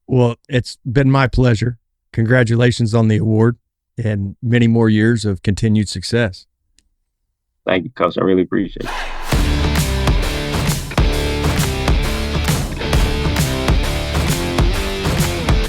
Well, it's been my pleasure. Congratulations on the award and many more years of continued success. Thank you, Coach. I really appreciate it.